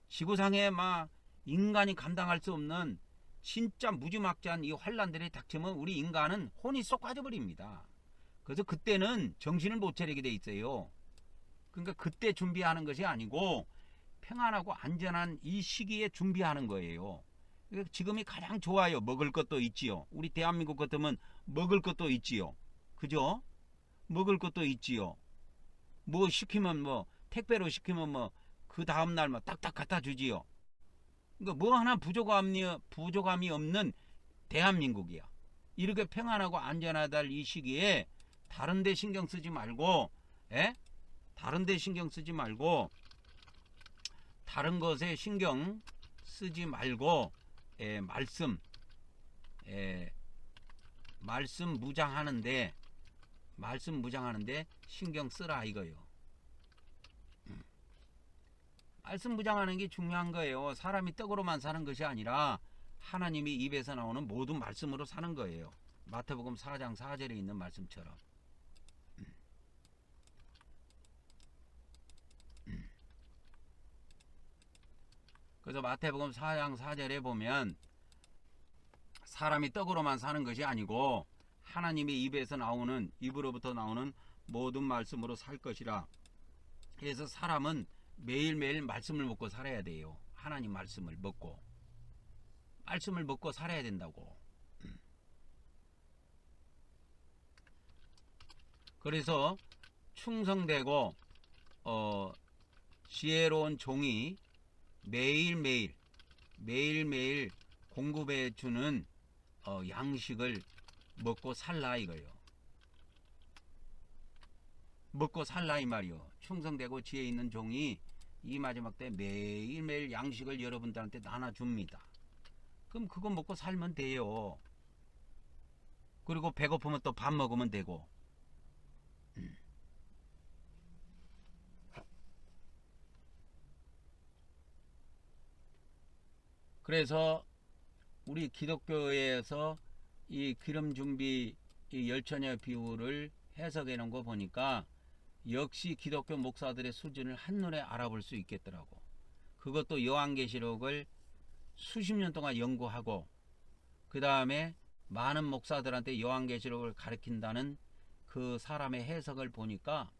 지구상에 막 인간이 감당할 수 없는 진짜 무지막지한 이 환란들이 닥치면 우리 인간은 혼이 쏙 빠져버립니다. 그래서 그때는 정신을 못 차리게 돼 있어요. 그러니까 그때 준비하는 것이 아니고 평안하고 안전한 이 시기에 준비하는 거예요. 그러니까 지금이 가장 좋아요. 먹을 것도 있지요. 우리 대한민국 같으면 먹을 것도 있지요. 그죠? 먹을 것도 있지요. 뭐 시키면 뭐 택배로 시키면 뭐 그 다음날 뭐 딱딱 갖다 주지요. 그러니까 뭐 하나 부족함이 없는 대한민국이야. 이렇게 평안하고 안전하다 이 시기에 다른 데 신경 쓰지 말고, 다른 데 신경 쓰지 말고, 다른 것에 신경 쓰지 말고, 말씀 무장하는데 신경 쓰라 이거요. 말씀 무장하는 게 중요한 거예요. 사람이 떡으로만 사는 것이 아니라 하나님이 입에서 나오는 모든 말씀으로 사는 거예요. 마태복음 4장 4절에 있는 말씀처럼. 그래서 마태복음 4장 4절에 보면 사람이 떡으로만 사는 것이 아니고 하나님의 입으로부터 나오는 모든 말씀으로 살 것이라. 그래서 사람은 매일매일 말씀을 먹고 살아야 돼요. 하나님 말씀을 먹고 살아야 된다고. 그래서 충성되고 지혜로운 종이 매일매일 공급해 주는 양식을 먹고 살라 이거요. 먹고 살라 이 말이요. 충성되고 지혜 있는 종이 이 마지막 때 매일매일 양식을 여러분들한테 나눠줍니다. 그럼 그거 먹고 살면 돼요. 그리고 배고프면 또 밥 먹으면 되고. 그래서 우리 기독교에서 이 기름 준비 이 열처녀 비유를 해석해 놓은 거 보니까 역시 기독교 목사들의 수준을 한눈에 알아볼 수 있겠더라고. 그것도 요한계시록을 수십 년 동안 연구하고 그 다음에 많은 목사들한테 요한계시록을 가르친다는 그 사람의 해석을 보니까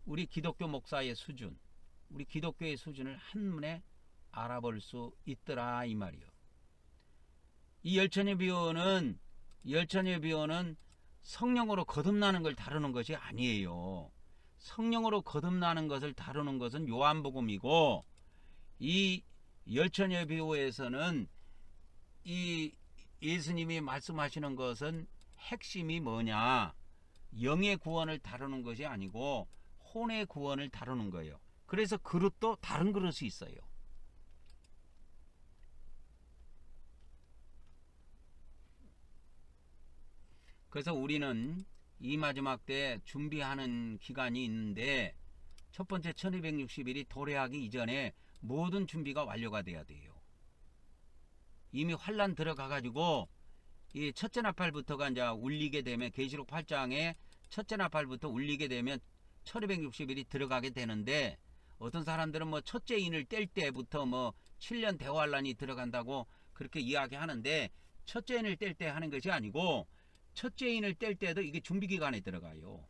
우리 기독교 목사의 수준, 우리 기독교의 수준을 한눈에 알아볼 수 있더라 이 말이요. 이 열처녀비유는 성령으로 거듭나는 걸 다루는 것이 아니에요. 성령으로 거듭나는 것을 다루는 것은 요한복음이고, 이 열처녀비유에서는 이 예수님이 말씀하시는 것은 핵심이 뭐냐, 영의 구원을 다루는 것이 아니고 혼의 구원을 다루는 거예요. 그래서 그릇도 다른 그릇이 있어요. 그래서 우리는 이 마지막 때 준비하는 기간이 있는데, 첫 번째 1260일이 도래하기 이전에 모든 준비가 완료가 돼야 돼요. 이미 환란 들어가 가지고 이 첫째 나팔부터가 이제 울리게 되면, 계시록 8장에 첫째 나팔부터 울리게 되면 1260일이 들어가게 되는데, 어떤 사람들은 뭐 첫째 인을 뗄 때부터 뭐 7년 대환란이 들어간다고 그렇게 이야기하는데, 첫째 인을 뗄 때 하는 것이 아니고 첫째 인을 뗄 때도 이게 준비 기간에 들어가요.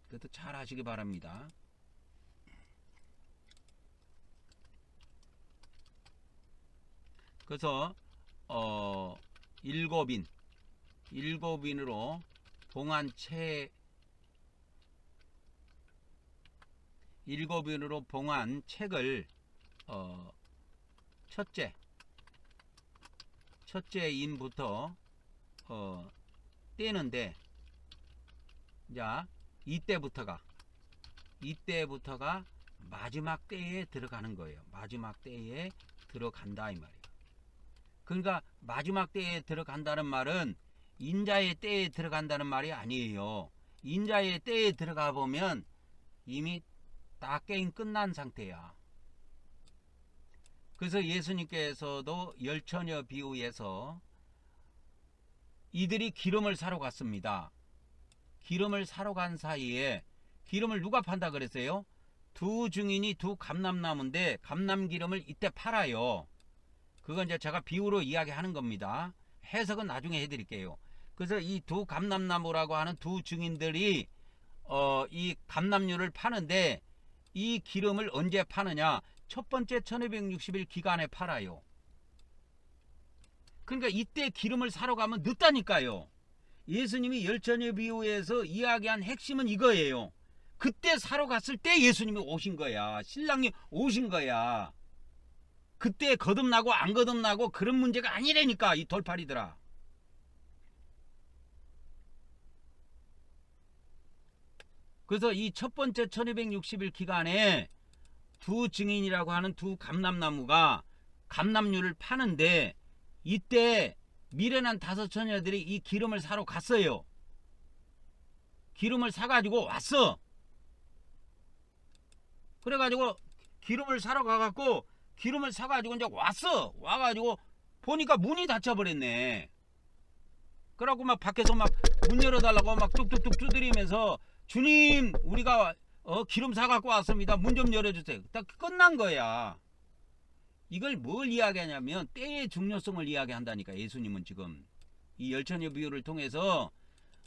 그것도 잘 아시기 바랍니다. 그래서 일곱인으로 봉한 책을 첫째 인부터 떼는데, 자, 이때부터가 마지막 때에 들어가는 거예요. 마지막 때에 들어간다 이 말이에요. 그러니까 마지막 때에 들어간다는 말은 인자의 때에 들어간다는 말이 아니에요. 인자의 때에 들어가 보면 이미 다 게임 끝난 상태야. 그래서 예수님께서도 열처녀 비유에서 이들이 기름을 사러 갔습니다. 기름을 사러 간 사이에, 기름을 누가 판다 그랬어요? 두 증인이 두 감람나무인데 감람기름을 이때 팔아요. 그건 이제 제가 비유로 이야기하는 겁니다. 해석은 나중에 해드릴게요. 그래서 이 두 감람나무라고 하는 두 증인들이 이 감람류를 파는데, 이 기름을 언제 파느냐? 첫 번째 1260일 기간에 팔아요. 그러니까 이때 기름을 사러 가면 늦다니까요. 예수님이 열처녀 비유에서 이야기한 핵심은 이거예요. 그때 사러 갔을 때 예수님이 오신 거야. 신랑이 오신 거야. 그때 거듭나고 안 거듭나고 그런 문제가 아니라니까, 이 돌팔이들아. 그래서 이 첫 번째 1260일 기간에 두 증인이라고 하는 두 감람나무가 감람류를 파는데, 이때 미련한 다섯 처녀들이 이 기름을 사러 갔어요. 기름을 사가지고 왔어. 그래가지고 기름을 사러 가갖고 기름을 사가지고 이제 왔어. 와가지고 보니까 문이 닫혀버렸네. 그래갖고 막 밖에서 막 문 열어달라고 막 뚝뚝뚝 두드리면서, 주님 우리가 기름 사갖고 왔습니다. 문 좀 열어주세요. 딱 끝난 거야. 이걸 뭘 이야기하냐면 때의 중요성을 이야기한다니까. 예수님은 지금 이 열처녀 비유를 통해서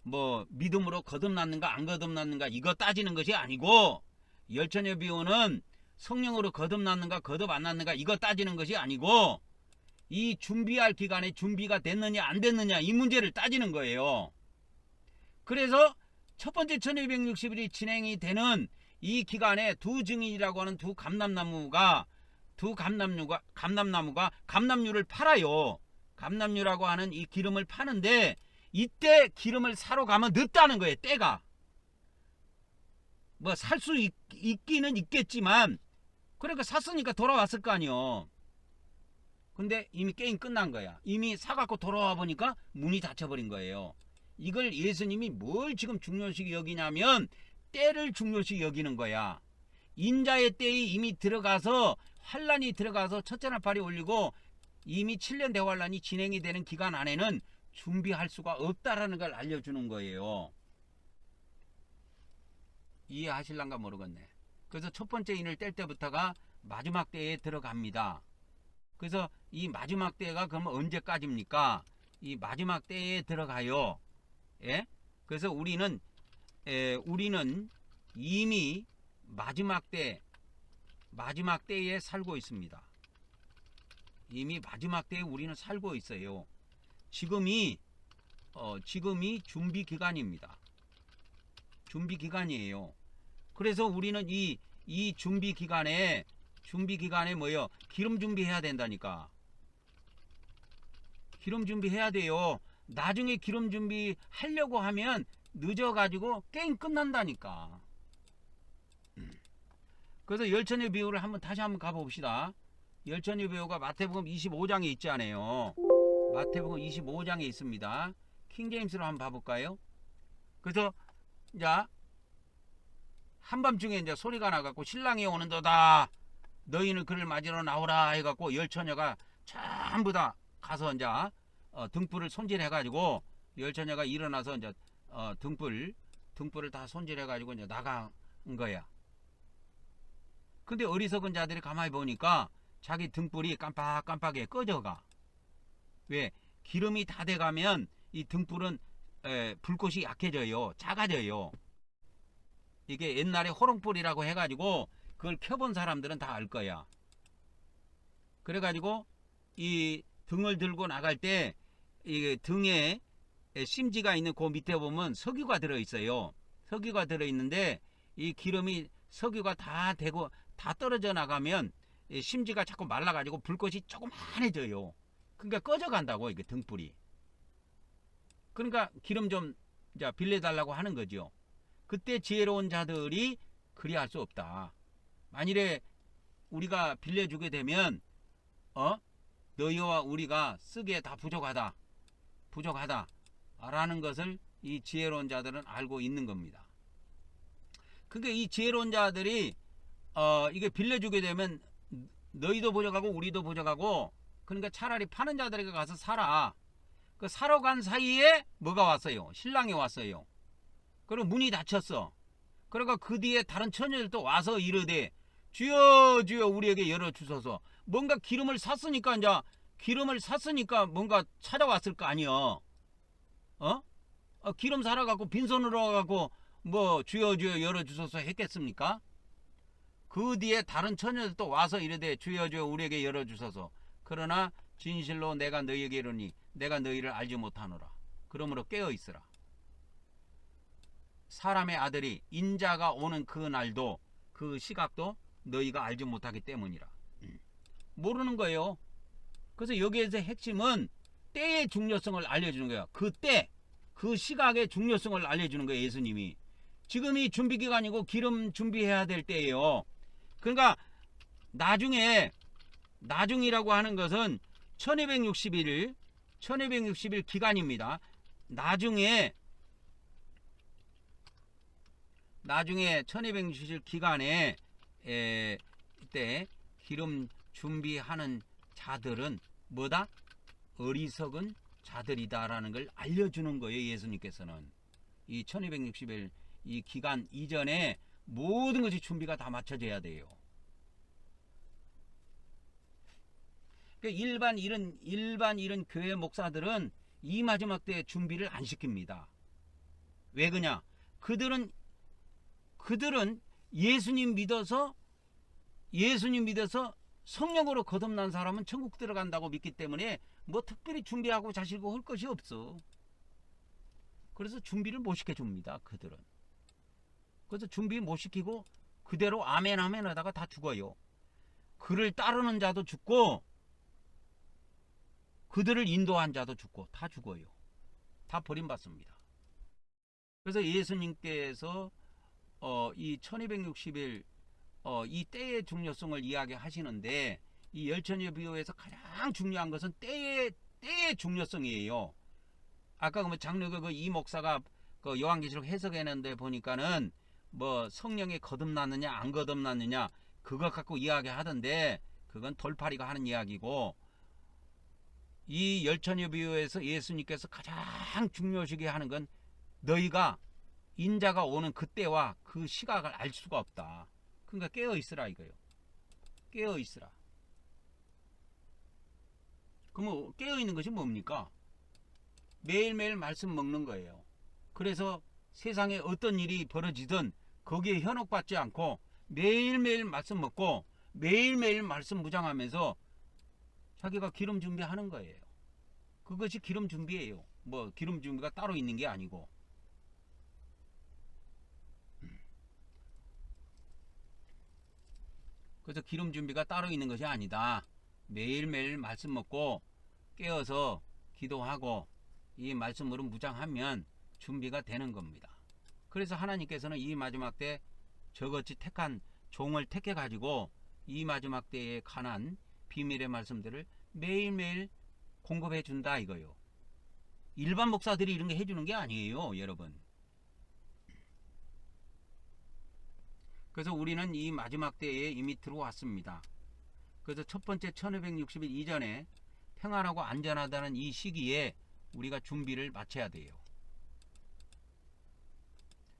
뭐 믿음으로 거듭났는가 안 거듭났는가 이거 따지는 것이 아니고, 열처녀 비유는 성령으로 거듭났는가 거듭 안 났는가 이거 따지는 것이 아니고, 이 준비할 기간에 준비가 됐느냐 안 됐느냐 이 문제를 따지는 거예요. 그래서 첫 번째 1260일이 진행이 되는 이 기간에 두 증인이라고 하는 두 감람나무가 감람류를 팔아요. 감람류라고 하는 이 기름을 파는데, 이때 기름을 사러 가면 늦다는 거예요. 때가 뭐 살 수 있기는 있겠지만, 그러니까 샀으니까 돌아왔을 거 아니요. 근데 이미 게임 끝난 거야. 이미 사갖고 돌아와 보니까 문이 닫혀버린 거예요. 이걸 예수님이 뭘 지금 중요시 여기냐면 때를 중요시 여기는 거야. 인자의 때에 이미 들어가서 환란이 들어가서 첫째 나팔이 울리고 이미 7년 대환란이 진행이 되는 기간 안에는 준비할 수가 없다라는 걸 알려주는 거예요. 이해하실란가 모르겠네. 그래서 첫 번째 인을 뗄 때부터가 마지막 때에 들어갑니다. 그래서 이 마지막 때가 그러면 언제까지입니까? 이 마지막 때에 들어가요. 예? 그래서 우리는 이미 마지막 때 마지막 때에 살고 있습니다. 이미 마지막 때에 우리는 살고 있어요. 지금이 준비 기간입니다. 준비 기간이에요. 그래서 우리는 이 준비 기간에 뭐예요? 기름 준비해야 된다니까. 기름 준비해야 돼요. 나중에 기름 준비하려고 하면 늦어가지고 게임 끝난다니까. 그래서 열천의 비유를 다시 한번 가봅시다. 열천의 비유가 마태복음 25장에 있지 않아요. 마태복음 25장에 있습니다. 킹제임스로 한번 봐볼까요? 그래서 이제 한밤중에 이제 소리가 나갖고 신랑이 오는도다. 너희는 그를 맞으러 나오라 해갖고 열처녀가 전부 다 가서 이제 등불을 손질해가지고 열처녀가 일어나서 이제 등불을 다 손질해가지고 이제 나간 거야. 근데 어리석은 자들이 가만히 보니까 자기 등불이 깜빡깜빡하게 꺼져가. 왜? 기름이 다 돼가면 이 등불은 불꽃이 약해져요. 작아져요. 이게 옛날에 호롱불이라고 해가지고 그걸 켜본 사람들은 다 알 거야. 그래가지고 이 등을 들고 나갈 때 이 등에 심지가 있는 그 밑에 보면 석유가 들어있어요. 석유가 들어있는데 이 기름이 석유가 다 되고 다 떨어져 나가면 심지가 자꾸 말라가지고 불꽃이 조그만해져요. 그러니까 꺼져간다고 이게 등불이. 그러니까 기름 좀 빌려달라고 하는 거죠. 그때 지혜로운 자들이 그리할 수 없다. 만일에 우리가 빌려주게 되면 너희와 우리가 쓰기에 다 부족하다 라는 것을 이 지혜로운 자들은 알고 있는 겁니다. 그러니까 이 지혜로운 자들이 이게 빌려주게 되면 너희도 부족하고 우리도 부족하고, 그러니까 차라리 파는 자들에게 가서 사라. 그 사러 간 사이에 뭐가 왔어요? 신랑이 왔어요. 그리고 문이 닫혔어. 그러니까 그 뒤에 다른 처녀들도 와서 이르되 주여 주여 우리에게 열어주소서. 뭔가 기름을 샀으니까 뭔가 찾아왔을 거 아니여. 기름 사러 가고 빈손으로 가고 뭐 주여 주여 열어주소서 했겠습니까? 그 뒤에 다른 처녀들도 와서 이르되 주여 주여 우리에게 열어주소서. 그러나 진실로 내가 너희에게 이르니 내가 너희를 알지 못하노라. 그러므로 깨어있으라. 사람의 아들이 인자가 오는 그 날도 그 시각도 너희가 알지 못하기 때문이라. 모르는 거예요. 그래서 여기에서 핵심은 때의 중요성을 알려주는 거예요. 그때 그 시각의 중요성을 알려주는 거예요. 예수님이. 지금이 준비기간이고 기름 준비해야 될 때예요. 그러니까 나중이라고 하는 것은 1260일 기간입니다. 나중에 1260일 기간에 때 기름 준비하는 자들은 뭐다? 어리석은 자들이다라는 걸 알려주는 거예요. 예수님께서는 이 1260일 이 기간 이전에 모든 것이 준비가 다 맞춰져야 돼요. 일반 이런 교회 목사들은 이 마지막 때 준비를 안 시킵니다. 왜 그냐? 그들은 예수님 믿어서 성령으로 거듭난 사람은 천국 들어간다고 믿기 때문에 뭐 특별히 준비하고 자시고 할 것이 없어. 그래서 준비를 못 시켜줍니다. 그들은. 그래서 준비 못 시키고 그대로 아멘 하다가 다 죽어요. 그를 따르는 자도 죽고 그들을 인도한 자도 죽고 다 죽어요. 다 버림받습니다. 그래서 예수님께서 이 1260일 이 때의 중요성을 이야기하시는데 이 열처녀 비유에서 가장 중요한 것은 때의 중요성이에요. 아까 장로교 이 목사가 그 요한계시록 해석했는데 보니까는 뭐 성령에 거듭났느냐 안 거듭났느냐 그거 갖고 이야기하던데 그건 돌팔이가 하는 이야기고, 이 열처녀 비유에서 예수님께서 가장 중요시게 하는 건 너희가 인자가 오는 그때와 그 시각을 알 수가 없다. 그러니까 깨어있으라 이거예요. 깨어있으라. 그럼 깨어있는 것이 뭡니까? 매일매일 말씀 먹는 거예요. 그래서 세상에 어떤 일이 벌어지든 거기에 현혹받지 않고 매일매일 말씀 먹고 매일매일 말씀 묵상하면서 자기가 기름 준비하는 거예요. 그것이 기름 준비예요. 뭐 기름 준비가 따로 있는 게 아니고. 그래서 기름 준비가 따로 있는 것이 아니다. 매일매일 말씀 먹고 깨어서 기도하고 이 말씀으로 무장하면 준비가 되는 겁니다. 그래서 하나님께서는 이 마지막 때 저같이 택한 종을 택해 가지고 이 마지막 때에 관한 비밀의 말씀들을 매일매일 공급해 준다 이거요. 일반 목사들이 이런 게 해주는 게 아니에요, 여러분. 그래서 우리는 이 마지막 때에 이미 들어왔습니다. 그래서 첫 번째 1560일 이전에 평안하고 안전하다는 이 시기에 우리가 준비를 마쳐야 돼요.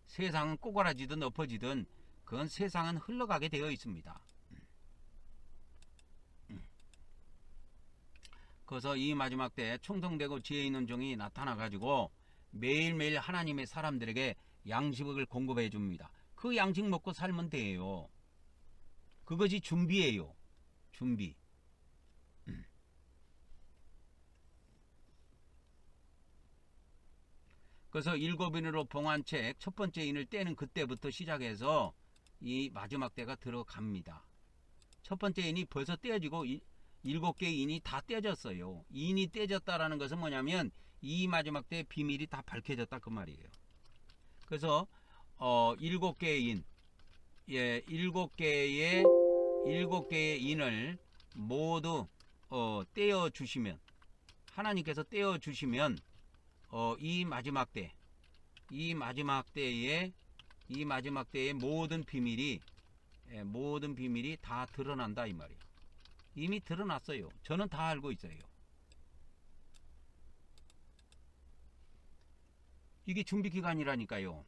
세상은 꼬그라지든 엎어지든 그건 세상은 흘러가게 되어 있습니다. 그래서 이 마지막 때 충성되고 지혜 있는 종이 나타나 가지고 매일매일 하나님의 사람들에게 양식을 공급해 줍니다. 그 양식 먹고 살면 돼요. 그것이 준비예요. 준비. 그래서 7인으로 봉한 책 첫 번째 인을 떼는 그때부터 시작해서 이 마지막 때가 들어갑니다. 첫 번째 인이 벌써 떼어지고 7개의 인이 다 떼졌어요. 인이 떼졌다라는 것은 뭐냐면 이 마지막 때 비밀이 다 밝혀졌다 그 말이에요. 그래서 7개의 인, 예, 7개의 인을 모두 떼어 주시면, 하나님께서 떼어 주시면 이 마지막 때의 모든 비밀이 다 드러난다 이 말이에요. 이미 드러났어요. 저는 다 알고 있어요. 이게 준비 기간이라니까요.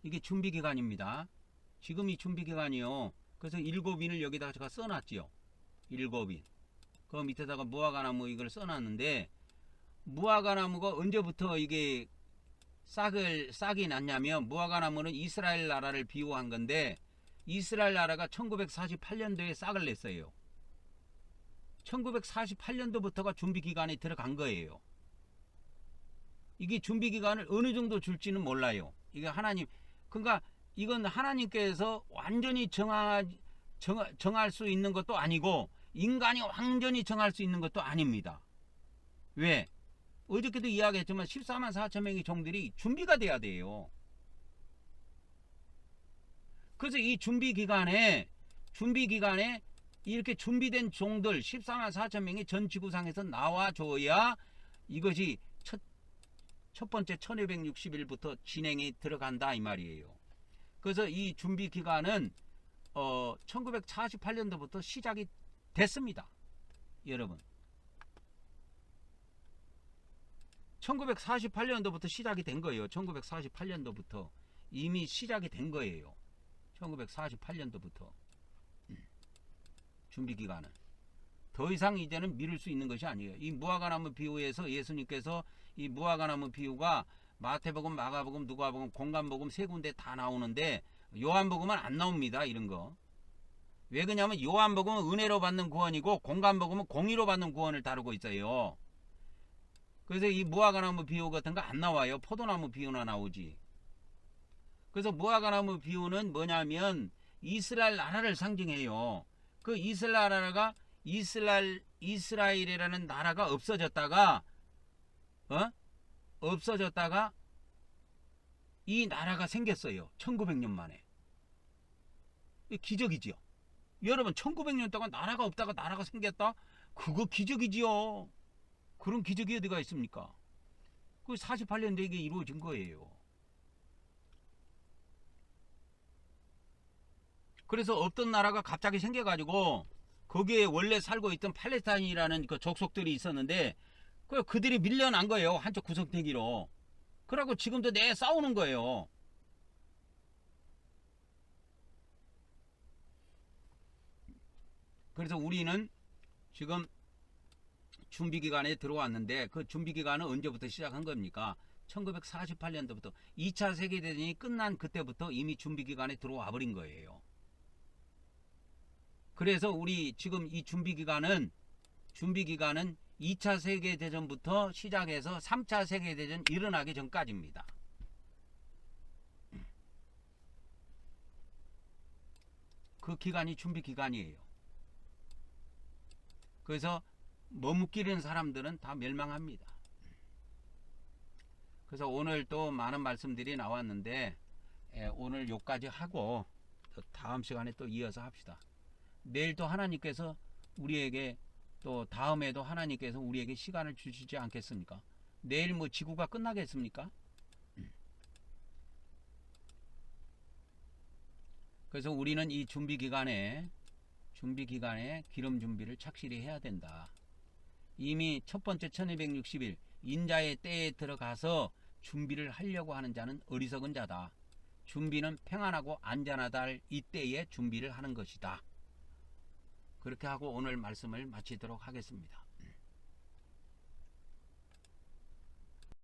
이게 준비 기간입니다. 지금이 준비 기간이요. 그래서 7인을 여기다가 제가 써놨지요. 7인. 그 밑에다가 무화과나무 이걸 써놨는데, 무화과나무가 언제부터 이게 싹이 났냐면, 무화과나무는 이스라엘 나라를 비유한 건데, 이스라엘 나라가 1948년도에 싹을 냈어요. 1948년도부터가 준비 기간에 들어간 거예요. 이게 준비 기간을 어느 정도 줄지는 몰라요. 이게 그러니까 이건 하나님께서 완전히 정할 수 있는 것도 아니고, 인간이 완전히 정할 수 있는 것도 아닙니다. 왜? 어저께도 이야기했지만 14만 4천 명의 종들이 준비가 돼야 돼요. 그래서 이 준비 기간에 이렇게 준비된 종들 14만 4천 명이 전 지구상에서 나와줘야 이것이 첫 번째 1260일부터 진행이 들어간다 이 말이에요. 그래서 이 준비 기간은 1948년도부터 시작이 됐습니다. 여러분, 1948년도부터 시작이 된 거예요. 1948년도부터 이미 시작이 된 거예요. 1948년도부터 준비 기간은 더 이상 이제는 미룰 수 있는 것이 아니에요. 이 무화과나무 비유에서 예수님께서 이 무화과나무 비유가 마태복음, 마가복음, 누가복음, 공간복음 세 군데 다 나오는데 요한복음은 안 나옵니다. 이런 거. 왜 그러냐면 요한복음은 은혜로 받는 구원이고 공간복음은 공의로 받는 구원을 다루고 있어요. 그래서 이 무화과나무 비유 같은 거 안 나와요. 포도나무 비유나 나오지. 그래서 무화과나무 비유는 뭐냐면 이스라엘 나라를 상징해요. 그 이스라엘 나라가 이스라엘이라는 나라가 없어졌다가 이 나라가 생겼어요. 1900년 만에. 기적이지요. 여러분 1900년 동안 나라가 없다가 나라가 생겼다? 그거 기적이지요. 그런 기적이 어디가 있습니까? 그 48년도에 이게 이루어진 거예요. 그래서 없던 나라가 갑자기 생겨가지고 거기에 원래 살고 있던 팔레스타인이라는 그 족속들이 있었는데 그들이 밀려난 거예요. 한쪽 구석탱이로. 그러고 지금도 내 싸우는 거예요. 그래서 우리는 지금 준비기간에 들어왔는데 그 준비기간은 언제부터 시작한 겁니까? 1948년도부터 2차 세계대전이 끝난 그때부터 이미 준비기간에 들어와 버린 거예요. 그래서 우리 지금 이 준비기간은 2차 세계대전부터 시작해서 3차 세계대전 일어나기 전까지입니다. 그 기간이 준비기간이에요. 그래서 머뭇기는 사람들은 다 멸망합니다. 그래서 오늘 또 많은 말씀들이 나왔는데 오늘 요까지 하고 다음 시간에 또 이어서 합시다. 내일 또 하나님께서 우리에게 또 다음에도 하나님께서 우리에게 시간을 주시지 않겠습니까? 내일 뭐 지구가 끝나겠습니까? 그래서 우리는 이 준비기간에 기름 준비를 착실히 해야 된다. 이미 첫 번째 1260일 인자의 때에 들어가서 준비를 하려고 하는 자는 어리석은 자다. 준비는 평안하고 안전하다 할 이때에 준비를 하는 것이다. 그렇게 하고 오늘 말씀을 마치도록 하겠습니다.